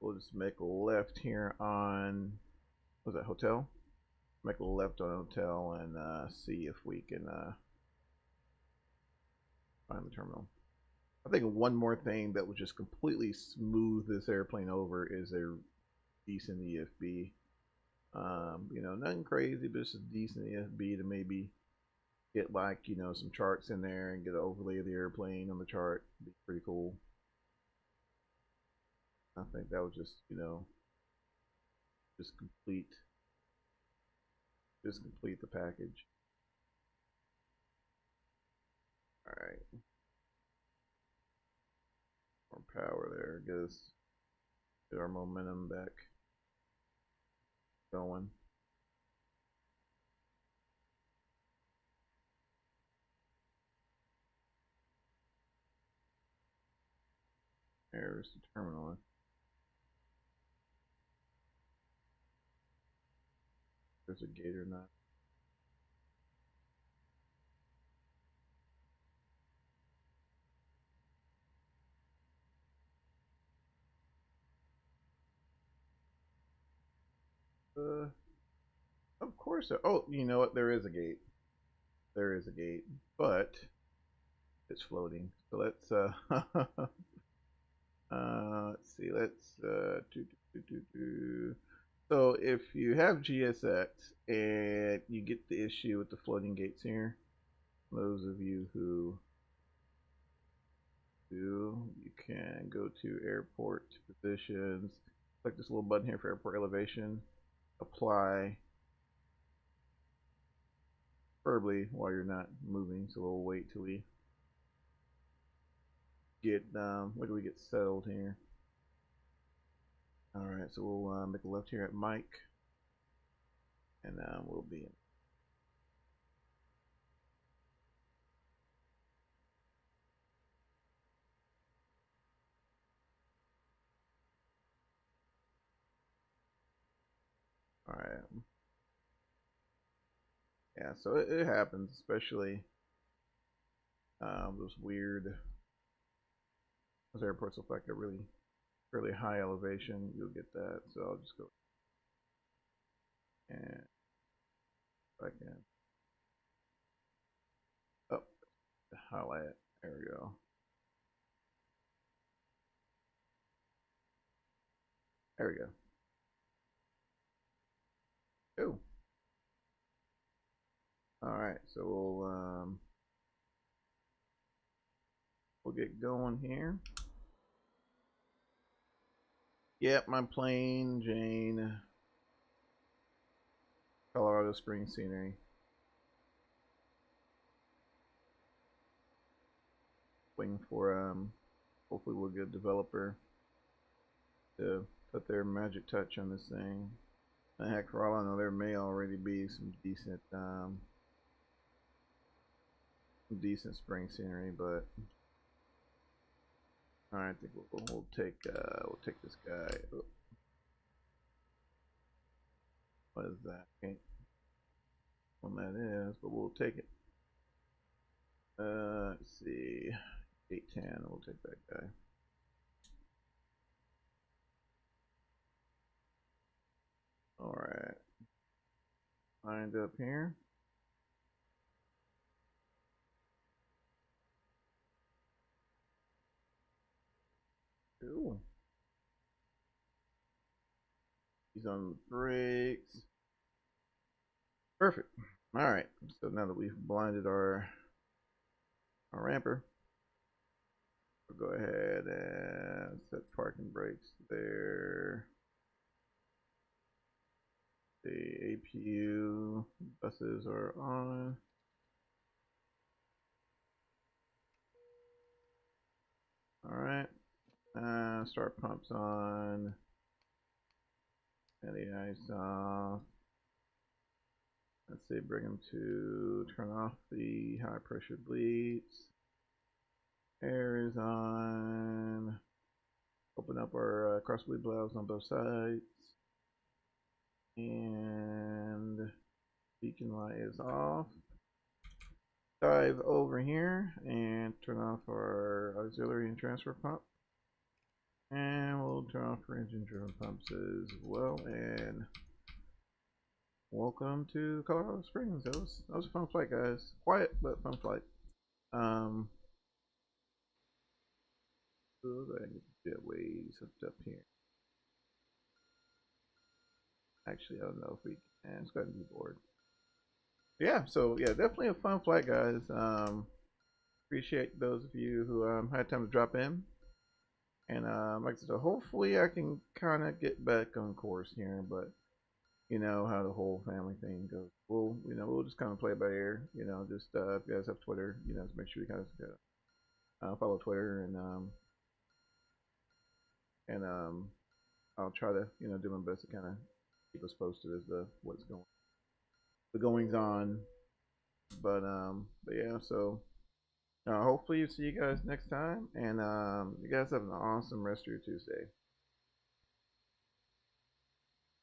We'll just make a left here on, what was that, hotel? Make a left on hotel and see if we can find the terminal. I think one more thing that would just completely smooth this airplane over is a decent EFB. You know, nothing crazy, but just a decent EFB to maybe get like, you know, some charts in there and get an overlay of the airplane on the chart. It'd be pretty cool. I think that would just, you know, just complete the package. Alright. More power there, get our momentum back going. There's the terminal. There's a gate or not. Of course. Oh, you know what? There is a gate. There is a gate, but it's floating. So let's let's see. Let's So if you have GSX and you get the issue with the floating gates here, those of you who do, you can go to airport positions, click this little button here for airport elevation, apply, preferably while you're not moving, so we'll wait till we get, where do we get settled here? Alright, so we'll make a left here at Mike, and we'll be in. Alright. Yeah, so it happens, especially those airports look like a really high elevation. You'll get that. So I'll just go and if I can highlight. There we go. There we go. Oh. All right, so we'll get going here. Yep, my plane, Jane, Colorado Springs scenery. Waiting for hopefully we'll get a developer to put their magic touch on this thing. And heck, for all I know, there may already be some decent spring scenery, but all right, I think we'll take this guy. Oh. What is that? Okay, what that is, but we'll take it. Let's see, 810. We'll take that guy. All right, lined up here. Ooh. He's on the brakes. Perfect. All right. So now that we've blinded our ramper, we'll go ahead and set parking brakes there. The APU buses are on. All right. Start pumps on. And the ice off. Let's say bring them to turn off the high pressure bleeds. Air is on. Open up our cross bleed valves on both sides. And beacon light is off. Dive over here and turn off our auxiliary and transfer pump. And we'll turn off our engine driven pumps as well. And welcome to Colorado Springs. That was a fun flight, guys. Quiet but fun flight. So I get the jetways hooked up here. Actually, I don't know if we can. It's got to be board. Yeah, so yeah, definitely a fun flight, guys. Appreciate those of you who had time to drop in. And like I said, hopefully I can kind of get back on course here, but you know how the whole family thing goes. We'll just kind of play it by ear. You know, just if you guys have Twitter, you know, just make sure you guys follow Twitter and I'll try to do my best to kind of keep us posted as the goings on. But yeah, so Hopefully, you see you guys next time, and you guys have an awesome rest of your Tuesday.